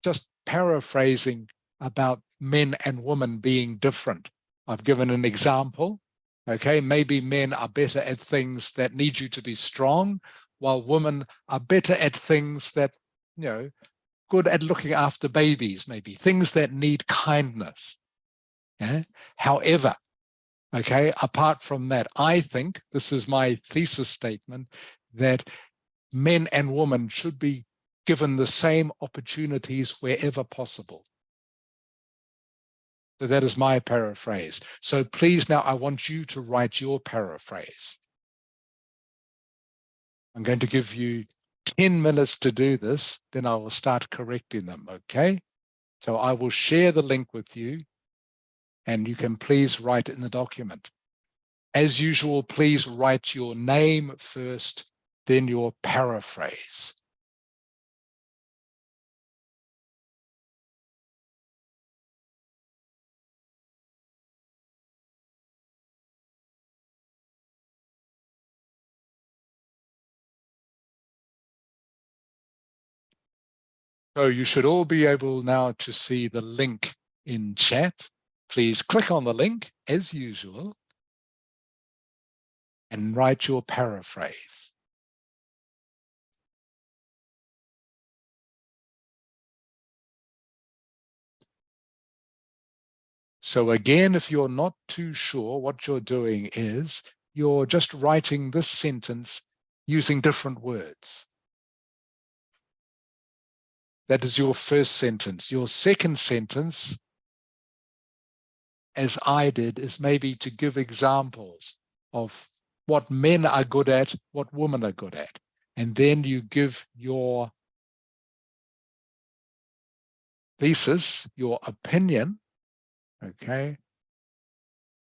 just paraphrasing about men and women being different. I've given an example. Okay, maybe men are better at things that need you to be strong, while women are better at things that, you know, good at looking after babies, maybe things that need kindness. Yeah? However, okay, apart from that, I think, this is my thesis statement, that men and women should be given the same opportunities wherever possible. So that is my paraphrase. So please now I want you to write your paraphrase. I'm going to give you 10 minutes to do this, then I will start correcting them, okay? So I will share the link with you and you can please write in the document. As usual, please write your name first, then your paraphrase. So you should all be able now to see the link in chat. Please click on the link as usual and write your paraphrase. So again, if you're not too sure, what you're doing is you're just writing this sentence using different words. That is your first sentence. Your second sentence, as I did, is maybe to give examples of what men are good at, what women are good at. And then you give your thesis, your opinion, okay?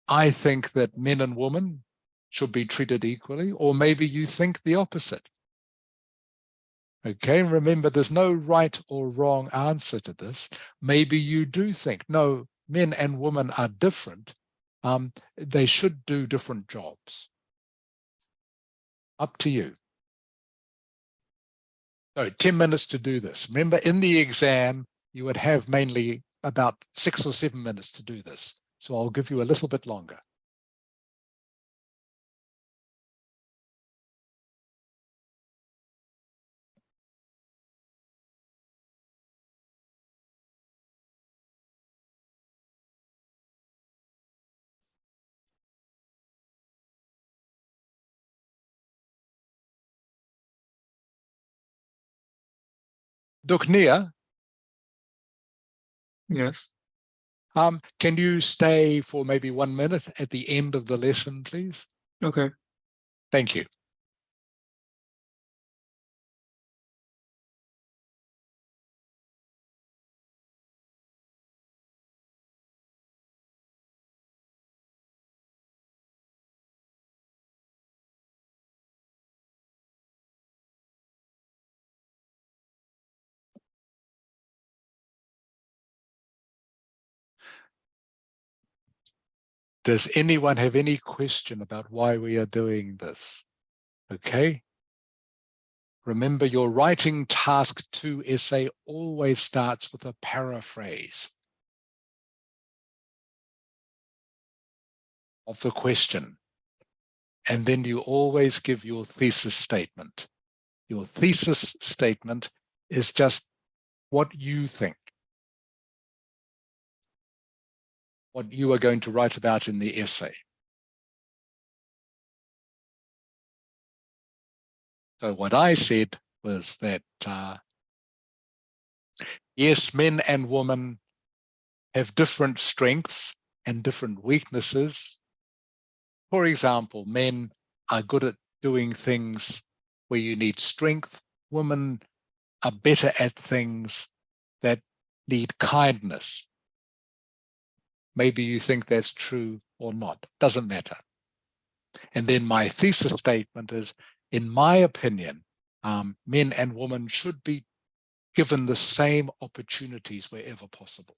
I think that men and women should be treated equally, or maybe you think the opposite. Okay, remember there's no right or wrong answer to this. Maybe you do think, no, men and women are different. They should do different jobs. Up to you. So 10 minutes to do this. Remember, in the exam, you would have mainly about 6 or 7 minutes to do this. So I'll give you a little bit longer. Duknia, Yes. can you stay for maybe 1 minute at the end of the lesson, please? Okay. Thank you. Does anyone have any question about why we are doing this? Okay. Remember, your writing task 2 essay always starts with a paraphrase. of the question. And then you always give your thesis statement. Your thesis statement is just what you think, what you are going to write about in the essay. So what I said was that, yes, men and women have different strengths and different weaknesses. For example, men are good at doing things where you need strength. Women are better at things that need kindness. Maybe you think that's true or not, doesn't matter. And then my thesis statement is, in my opinion, men and women should be given the same opportunities wherever possible.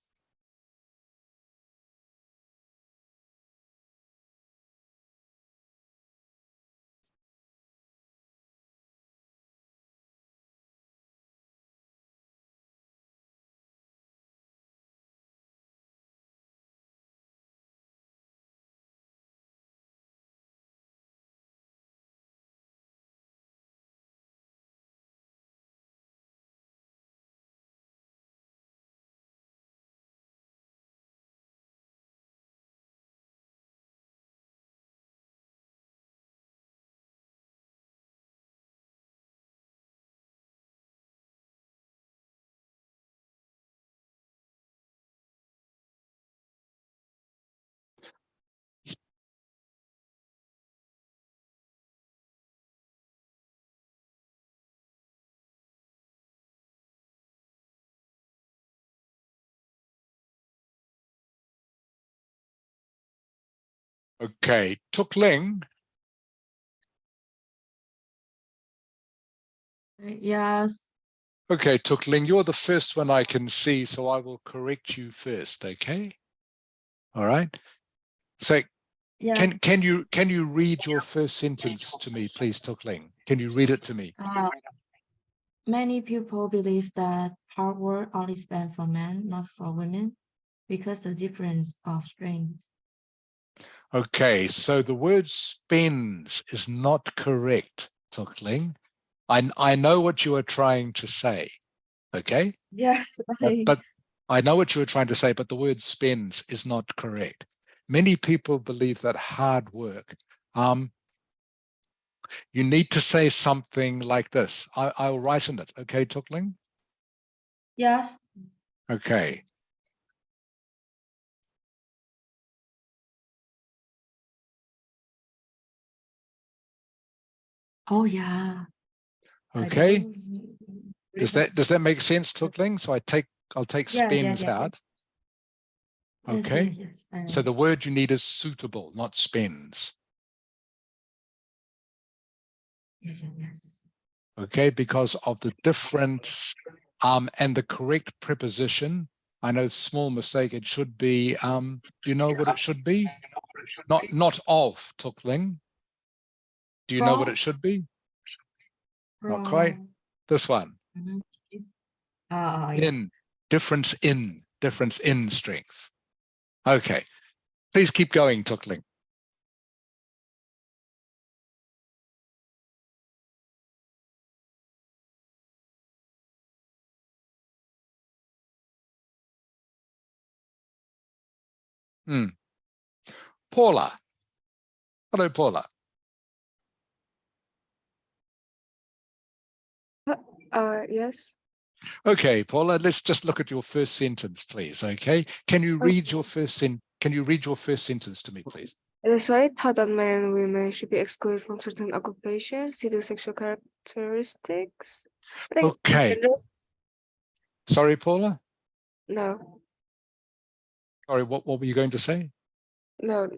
Okay, Tuk Ling. Yes. Okay, Tuk Ling, you're the first one I can see, so I will correct you first, okay? All right. So Yeah. can you read your first sentence to me, please, Tuk Ling? Can you read it to me? Many people believe that hard work only is meant for men, not for women, because the difference of strength. Okay, so the word spends is not correct, Tuk Ling. I know what you are trying to say, okay? Yes. But I know what you were trying to say, but the word spends is not correct. Many people believe that hard work, you need to say something like this. I'll write in it, okay, Tuk Ling? Yes. Okay. Oh yeah. Okay. Does that make sense, Tuk Ling? So I'll take Yeah, spends out. Okay. Yes. So the word you need is suitable, not spends. Yes. Okay, because of the difference and the correct preposition. I know, small mistake, it should be, do you know what it should be? Not of, Tuk Ling. Do you know what it should be? Not quite. This one. Yeah. In, difference in strength. Okay, please keep going, Tuk Ling. Paula. Hello, Paula. Yes. Okay, Paula, let's just look at your first sentence, please. Okay, can you read your first sentence to me, please? It is very taught that men and women should be excluded from certain occupations due to sexual characteristics. I think Okay. Sorry, Paula? No. Sorry, what were you going to say? No.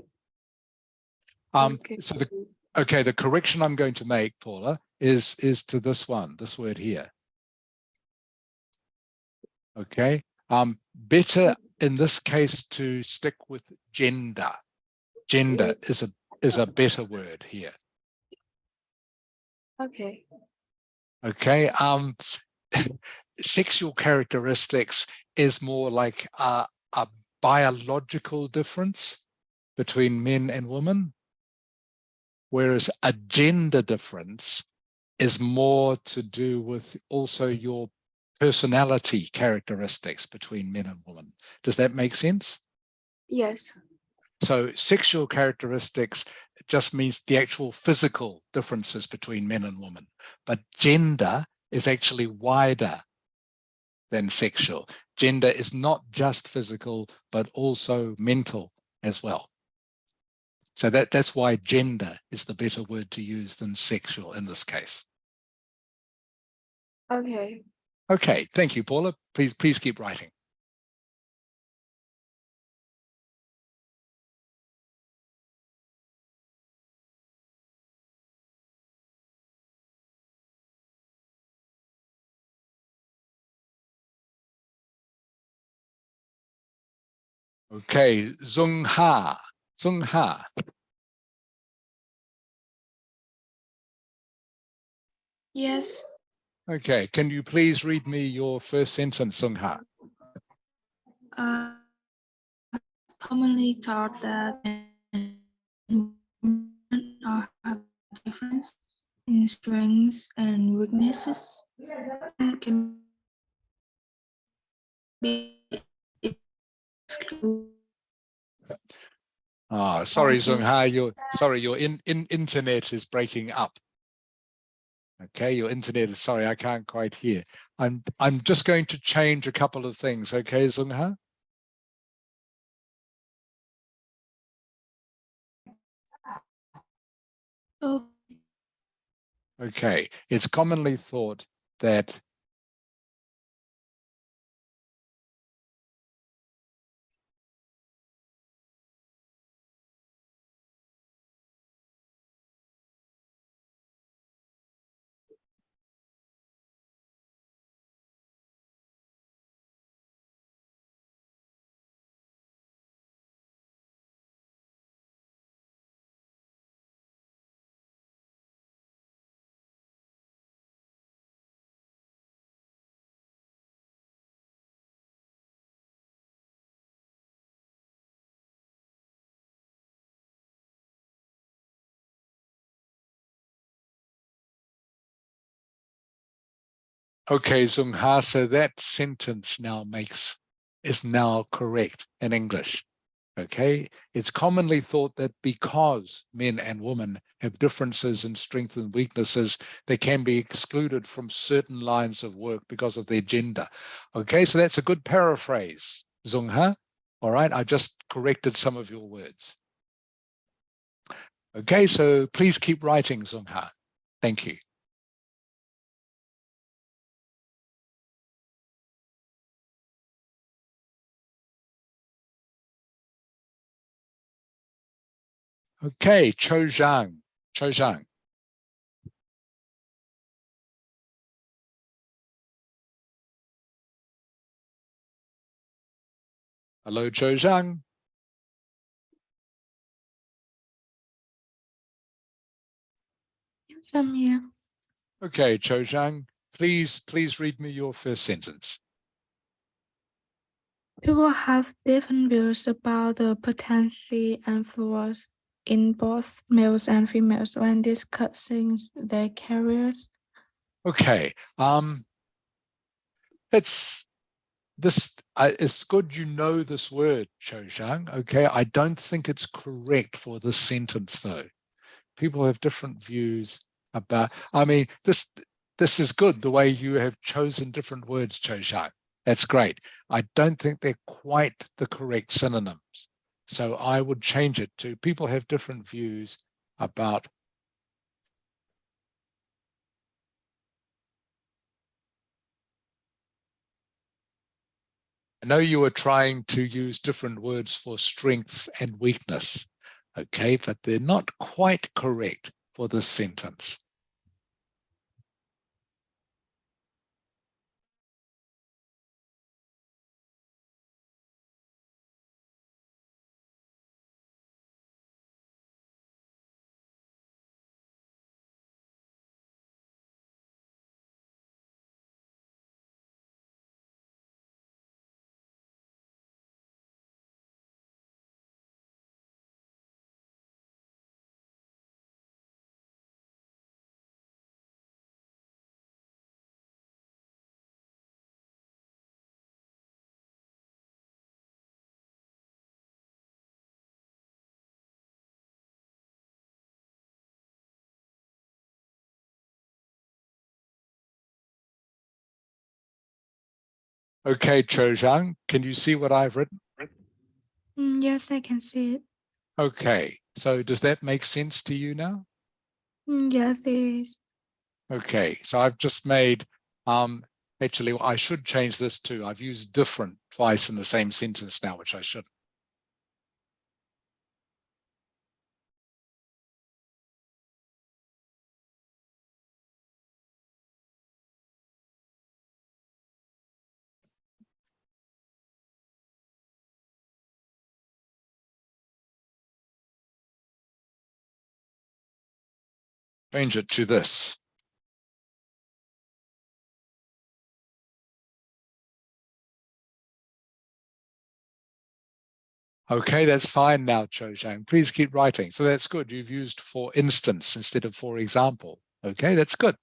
So the correction I'm going to make, Paula, is to this word here. Okay. Better in this case to stick with gender. Gender is a better word here. Okay. Okay. Sexual characteristics is more like a biological difference between men and women, whereas a gender difference is more to do with also your personality characteristics between men and women. Does that make sense? Yes. So sexual characteristics just means the actual physical differences between men and women, but gender is actually wider than sexual. Gender is not just physical, but also mental as well. So that's why gender is the better word to use than sexual in this case. Okay. Okay, thank you, Paula. Please keep writing. Okay, Zung Ha. Zung Ha. Yes. Okay, can you please read me your first sentence, Zung Ha? Commonly thought that men and women have difference in strengths and weaknesses and can be excluded. Sorry, Zung Ha, your internet is breaking up. Okay, your internet is, sorry, I can't quite hear. I'm just going to change a couple of things, okay, Zung Ha? Oh, Okay, it's commonly thought that okay, Zung Ha, so that sentence is now correct in English. Okay, it's commonly thought that because men and women have differences in strengths and weaknesses, they can be excluded from certain lines of work because of their gender. Okay, so that's a good paraphrase, Zung Ha. All right, I just corrected some of your words. Okay, so please keep writing, Zung Ha. Thank you. Okay, Cho Zhang. Cho Zhang. Hello, Cho Zhang. Yes, I'm here. Okay, Cho Zhang, please read me your first sentence. People have different views about the potency and flaws in both males and females when discussing their careers. Okay, it's good you know this word, Cho Zhang. Okay, I don't think it's correct for this sentence though. People have different views about. I mean, this is good the way you have chosen different words, Cho Zhang. That's great. I don't think they're quite the correct synonyms. So I would change it to people have different views about. I know you were trying to use different words for strength and weakness, okay, but they're not quite correct for this sentence. Okay, Cho Zhang, can you see what I've written? Yes, I can see it. Okay, so does that make sense to you now? Yes, it is. Okay, so I've just made, actually, I should change this too. I've used different twice in the same sentence now, which I shouldn't. Change it to this. Okay, that's fine now, Cho Zhang. Please keep writing. So that's good. You've used for instance instead of for example. Okay, that's good.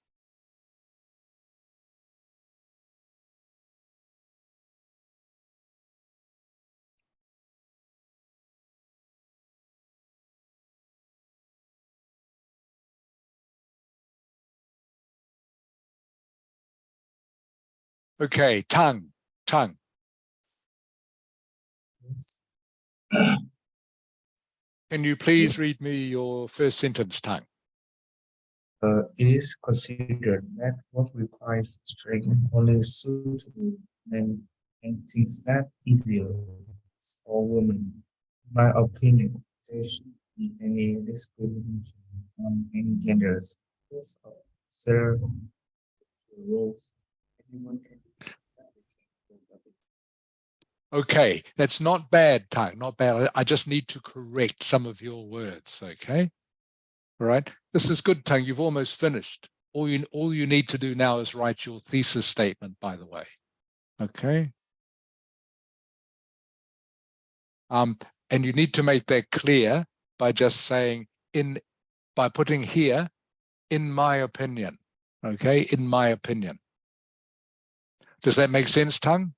Okay, tongue. Can you please read me your first sentence, Tongue? It is considered that what requires strength only suitable men and things that easier for women. In my opinion, there shouldn't be any discrimination on any genders. Because of their roles, anyone can do that. Okay, that's not bad, Tongue, not bad. I just need to correct some of your words, okay? All right, this is good, Tongue. You've almost finished. All you need to do now is write your thesis statement, by the way. Okay. And you need to make that clear by just saying by putting here, in my opinion. Okay, in my opinion. Does that make sense, Tongue?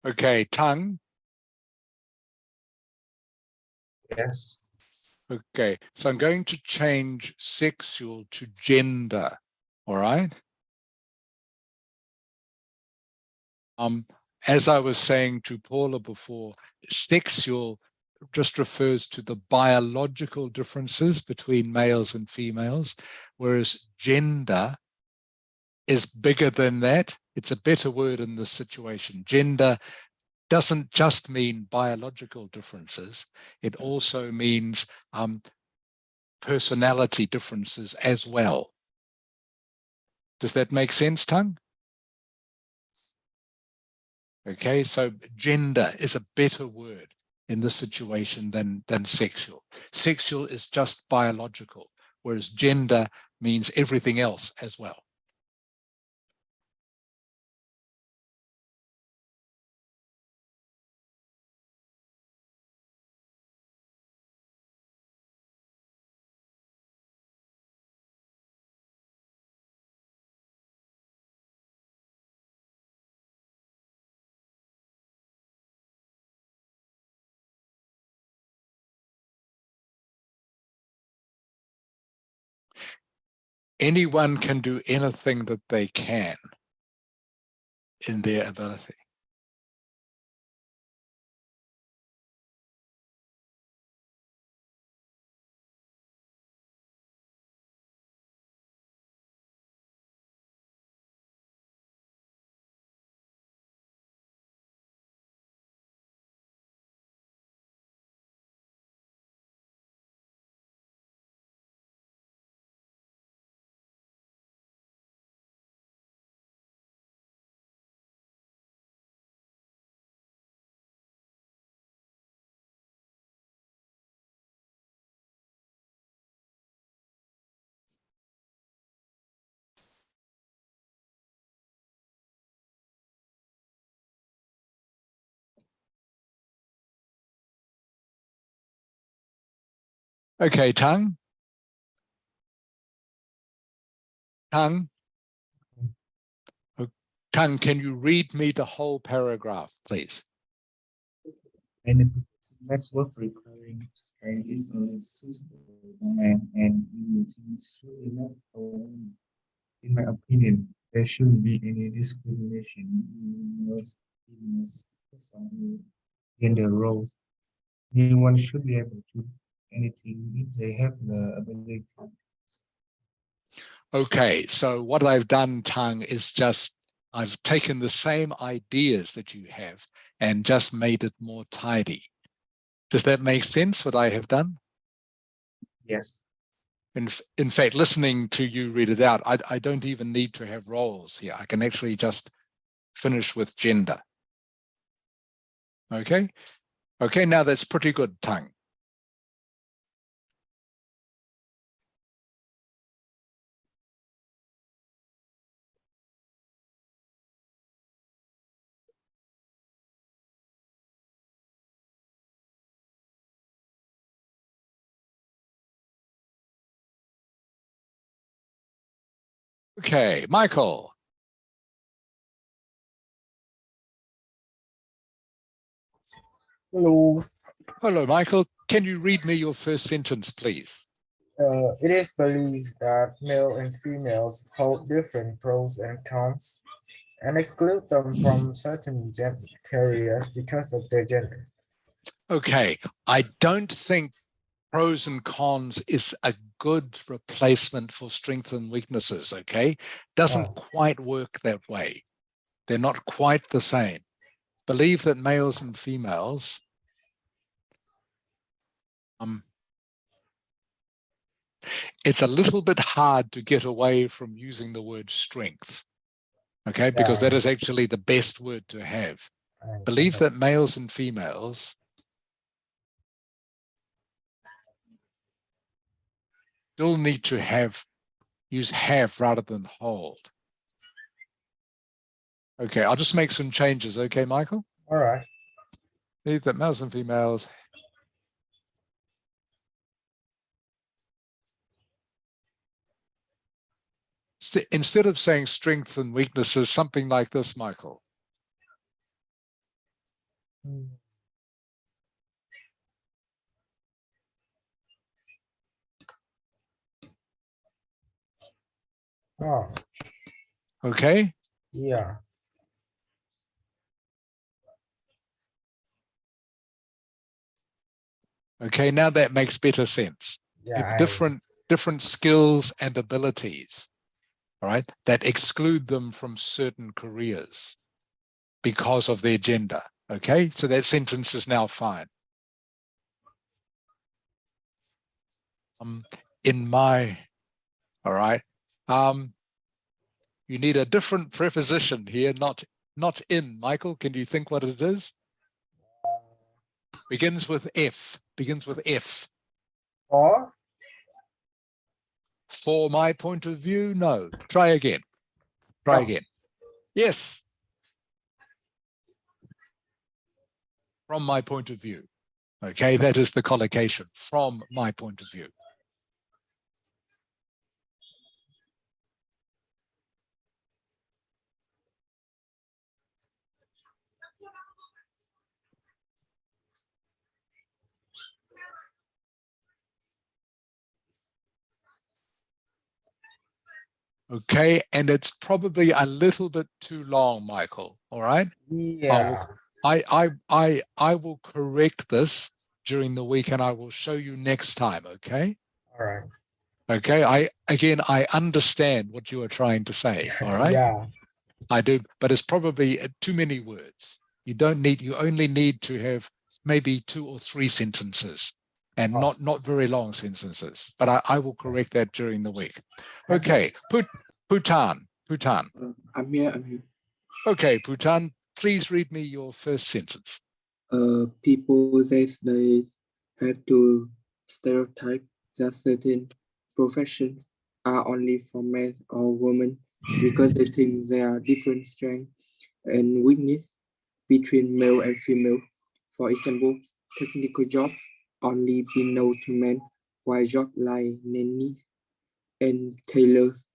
Okay, Tongue. Yes. Okay, so I'm going to change sexual to gender, all right? as I was saying to Paula before, sexual just refers to the biological differences between males and females, whereas gender is bigger than that. It's a better word in this situation. Gender doesn't just mean biological differences. It also means personality differences as well. Does that make sense, Tung? Okay, so gender is a better word in this situation than sexual. Sexual is just biological, whereas gender means everything else as well. Anyone can do anything that they can in their ability. Okay, Tung. Tung, can you read me the whole paragraph, please? Many network requiring strength is only suitable for men and women should not own. In my opinion, there shouldn't be any discrimination in males, females, or gender roles. Anyone should be able to do anything if they have the ability. Okay, so what I've done, Tung, is just I've taken the same ideas that you have and just made it more tidy. Does that make sense, what I have done? Yes. In fact, listening to you read it out, I don't even need to have roles here. I can actually just finish with gender. Okay? Okay, now that's pretty good, Tung. Okay, Michael. Hello. Hello, Michael. Can you read me your first sentence, please? It is believed that male and females hold different pros and cons and exclude them from certain careers because of their gender. Okay, I don't think pros and cons is a good replacement for strengths and weaknesses, okay? Doesn't quite work that way. They're not quite the same. Believe that males and females it's a little bit hard to get away from using the word strength, okay? Because that is actually the best word to have. Believe that males and females still need to use have rather than hold. Okay, I'll just make some changes, okay, Michael? All right. Believe that males and females instead of saying strengths and weaknesses, something like this, Michael. Oh. Okay? Yeah. Okay, now that makes better sense. Yeah, Have different skills and abilities, all right, that exclude them from certain careers because of their gender. Okay, so that sentence is now fine. In my, all right, you need a different preposition here, not in. Michael, can you think what it is? Begins with F. Begins with F. for For my point of view, no. Try again. Try again. Yes. From my point of view. Okay, that is the collocation. From my point of view. Okay, and it's probably a little bit too long, Michael. All right. yeah. I will correct this during the week, and I will show you next time. Okay. All right. Okay. I understand what you are trying to say. All right. Yeah. I do, but it's probably too many words. You only need to have maybe 2 or 3 sentences, and Oh. not very long sentences. But I will correct that during the week. Okay. Okay, Bhutan. I'm here. Okay, Bhutan, please read me your first sentence. People these days have to stereotype that certain professions are only for men or women because they think there are different strengths and weakness between male and female. For example, technical jobs only be known to men, while jobs like nanny and tailors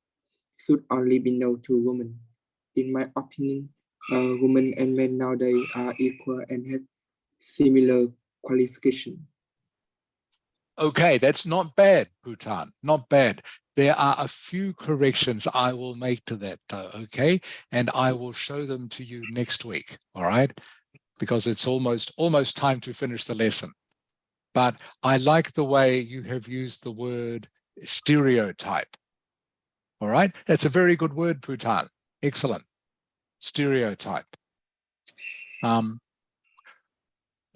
should only be known to women. In my opinion, women and men nowadays are equal and have similar qualification. Okay, that's not bad, Bhutan, not bad. There are a few corrections I will make to that, though, okay? And I will show them to you next week, all right? Because it's almost time to finish the lesson. But I like the way you have used the word stereotype, all right? That's a very good word, Bhutan. Excellent. Stereotype.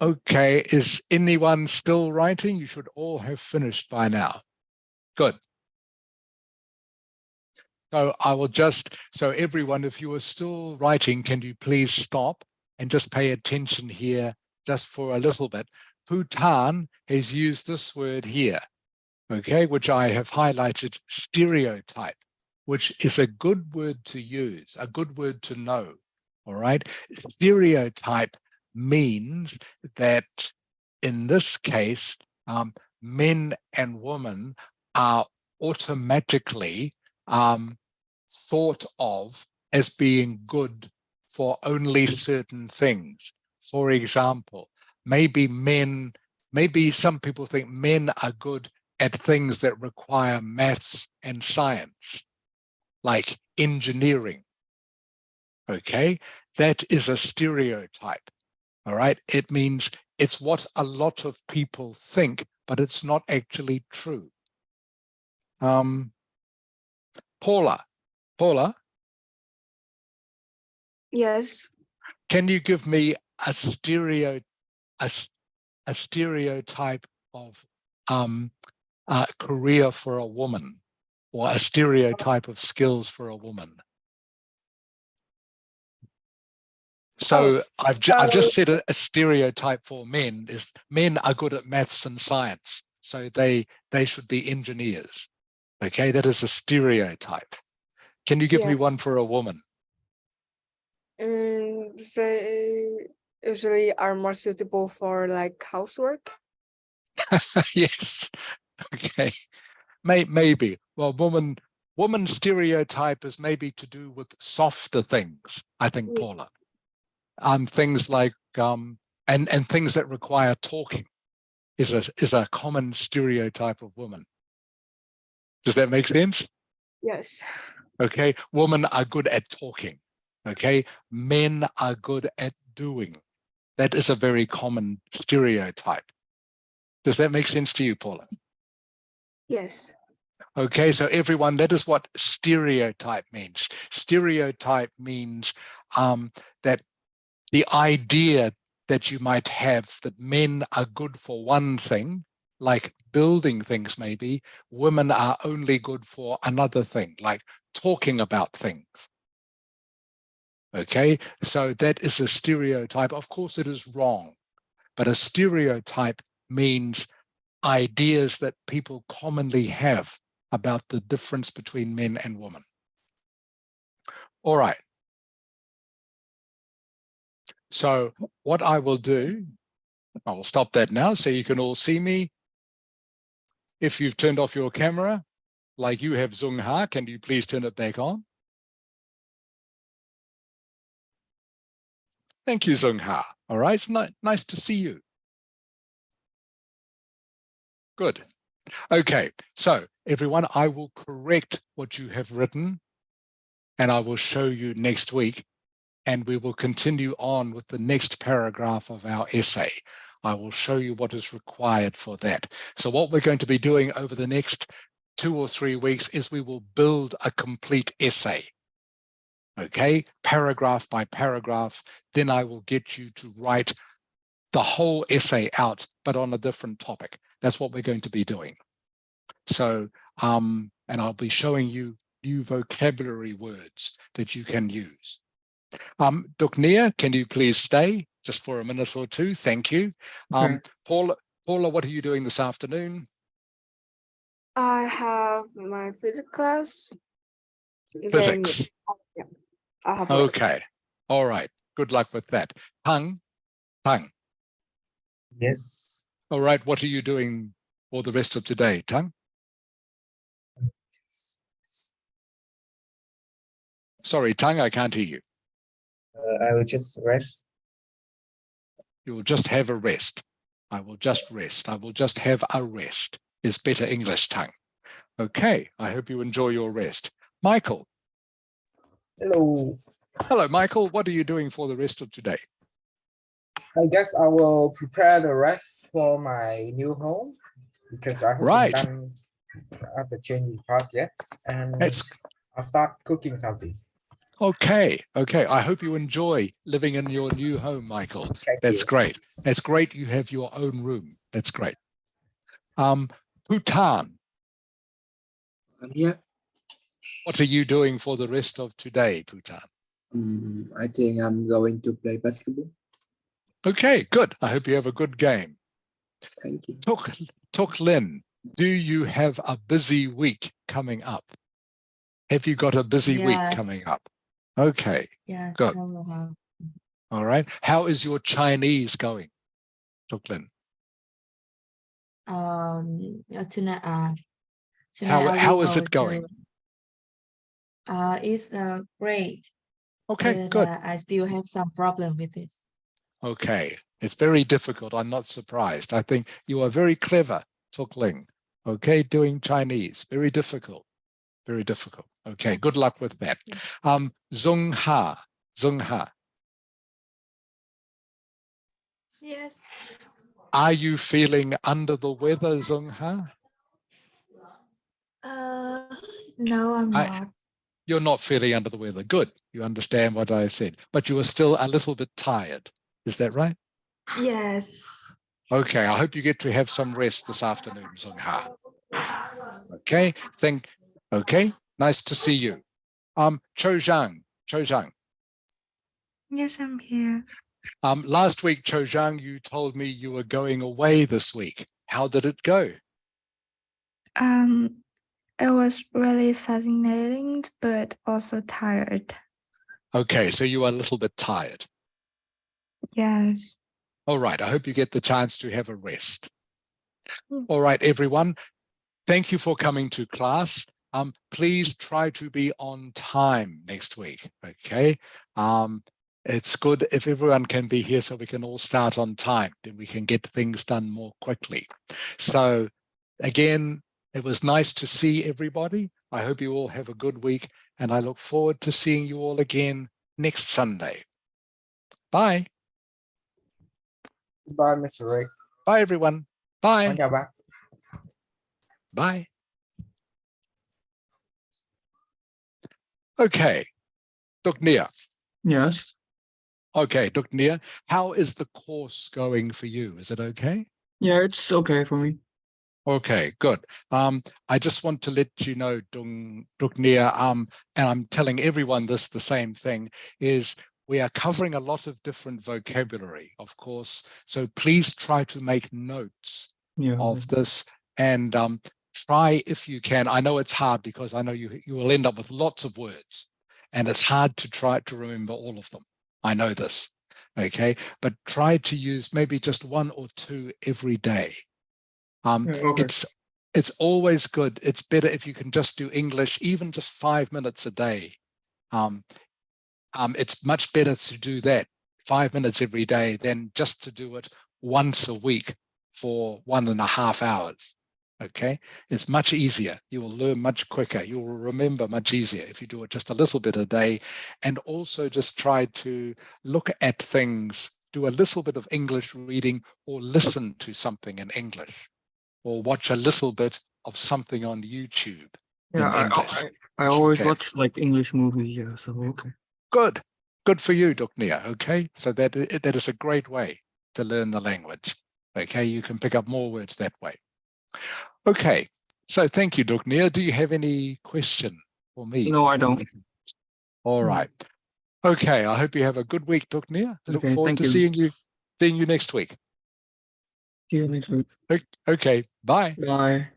Okay, is anyone still writing? You should all have finished by now. Good. So I will so everyone, if you are still writing, can you please stop and just pay attention here just for a little bit. Bhutan has used this word here, okay, which I have highlighted, stereotype, which is a good word to use, a good word to know, all right? Stereotype means that in this case, men and women are automatically thought of as being good for only certain things. For example, maybe some people think men are good at things that require maths and science, like engineering. Okay, that is a stereotype. All right, it means it's what a lot of people think, but it's not actually true. Paula. Yes. Can you give me a stereotype of career for a woman, or a stereotype of skills for a woman? So I've just said a stereotype for men is men are good at maths and science, so they should be engineers. Okay, that is a stereotype. Can you give me one for a woman? They usually are more suitable for like housework. Yes. Okay. Maybe. Well, woman stereotype is maybe to do with softer things, I think, Paula. Things like and things that require talking is a common stereotype of women. Does that make sense? Yes. Okay. Women are good at talking. Okay. Men are good at doing. That is a very common stereotype. Does that make sense to you, Paula? Yes. Okay, so everyone, that is what stereotype means. Stereotype means that the idea that you might have that men are good for one thing, like building things maybe, women are only good for another thing, like talking about things. Okay, so that is a stereotype. Of course, it is wrong, but a stereotype means ideas that people commonly have about the difference between men and women. All right. So what I will do, I will stop that now so you can all see me. If you've turned off your camera, like you have, Zung Ha, can you please turn it back on? Thank you, Zung Ha. All right, nice to see you. Good. Okay, so everyone, I will correct what you have written and I will show you next week, and we will continue on with the next paragraph of our essay. I will show you what is required for that. So what we're going to be doing over the next 2 or 3 weeks is we will build a complete essay. Okay, paragraph by paragraph. Then I will get you to write the whole essay out, but on a different topic. That's what we're going to be doing. So, and I'll be showing you new vocabulary words that you can use. Duknia, can you please stay just for a minute or two? Thank you. Okay. Paula, what are you doing this afternoon? I have my physics class. Physics. Then, yeah, I have rest. Okay. All right. Good luck with that. Tang. Yes. All right. What are you doing for the rest of today, Tang? Sorry, Tang, I can't hear you. I will just rest. You will just have a rest. I will just rest. I will just have a rest is better English, Tang. Okay. I hope you enjoy your rest. Michael. Hello. Hello, Michael. What are you doing for the rest of today? I guess I will prepare the rest for my new home because I haven't done the changing part yet, and I'll start cooking something. Okay. I hope you enjoy living in your new home, Michael. That's great. That's great. You have your own room. That's great. Bhutan. I'm here. What are you doing for the rest of today, Bhutan? I think I'm going to play basketball. Okay, good. I hope you have a good game. Thank you. Tuk Lin, do you have a busy week coming up? Have you got a busy week coming up? Okay, Yes, good. I will have. All right. How is your Chinese going, Tuk Lin? Tonight, How is it going? It's great. Okay, but, good. I still have some problem with this. Okay, it's very difficult. I'm not surprised. I think you are very clever, Tuk Ling. Okay, doing Chinese, very difficult, very difficult. Okay, good luck with that. Zung Ha. Yes. Are you feeling under the weather, Zung Ha? No, I'm not. You're not feeling under the weather. Good. You understand what I said, but you are still a little bit tired. Is that right? Yes. Okay, I hope you get to have some rest this afternoon, Zung Ha. Okay, okay, nice to see you. Cho Zhang. Yes, I'm here. Last week, Cho Zhang, you told me you were going away this week. How did it go? It was really fascinating, but also tired. Okay, so you are a little bit tired. Yes. All right, I hope you get the chance to have a rest. All right, everyone. Thank you for coming to class. Please try to be on time next week, okay? It's good if everyone can be here so we can all start on time, then we can get things done more quickly. So again, it was nice to see everybody. I hope you all have a good week, and I look forward to seeing you all again next Sunday. Bye. Bye, Mr. Rick. Bye, everyone. Bye. Con chào bác. Bye. Okay, Duk Nia. Yes. Okay, Duk Nia, how is the course going for you? Is it okay? Yeah, it's okay for me. Okay, good. I just want to let you know, Duk Nia, and I'm telling everyone this, the same thing, is we are covering a lot of different vocabulary, of course. So please try to make notes of this and try if you can. I know it's hard because I know you will end up with lots of words and it's hard to try to remember all of them. I know this, okay? But try to use maybe just 1 or 2 every day. Okay. It's always good. It's better if you can just do English, even just 5 minutes a day. It's much better to do that 5 minutes every day than just to do it once a week for 1.5 hours. Okay, it's much easier. You will learn much quicker. You will remember much easier if you do it just a little bit a day, and also just try to look at things, do a little bit of English reading or listen to something in English or watch a little bit of something on YouTube in English. I always Okay. watch like English movies, yeah, so okay. Good for you, Duk Nia. Okay, so that is a great way to learn the language. Okay, you can pick up more words that way. Okay, so thank you, Duk Nia. Do you have any question for me? No, I don't. All right. Okay, I hope you have a good week, Duk Nia. Look Okay, forward thank to you. seeing you next week. See you next week. Okay, bye. Bye.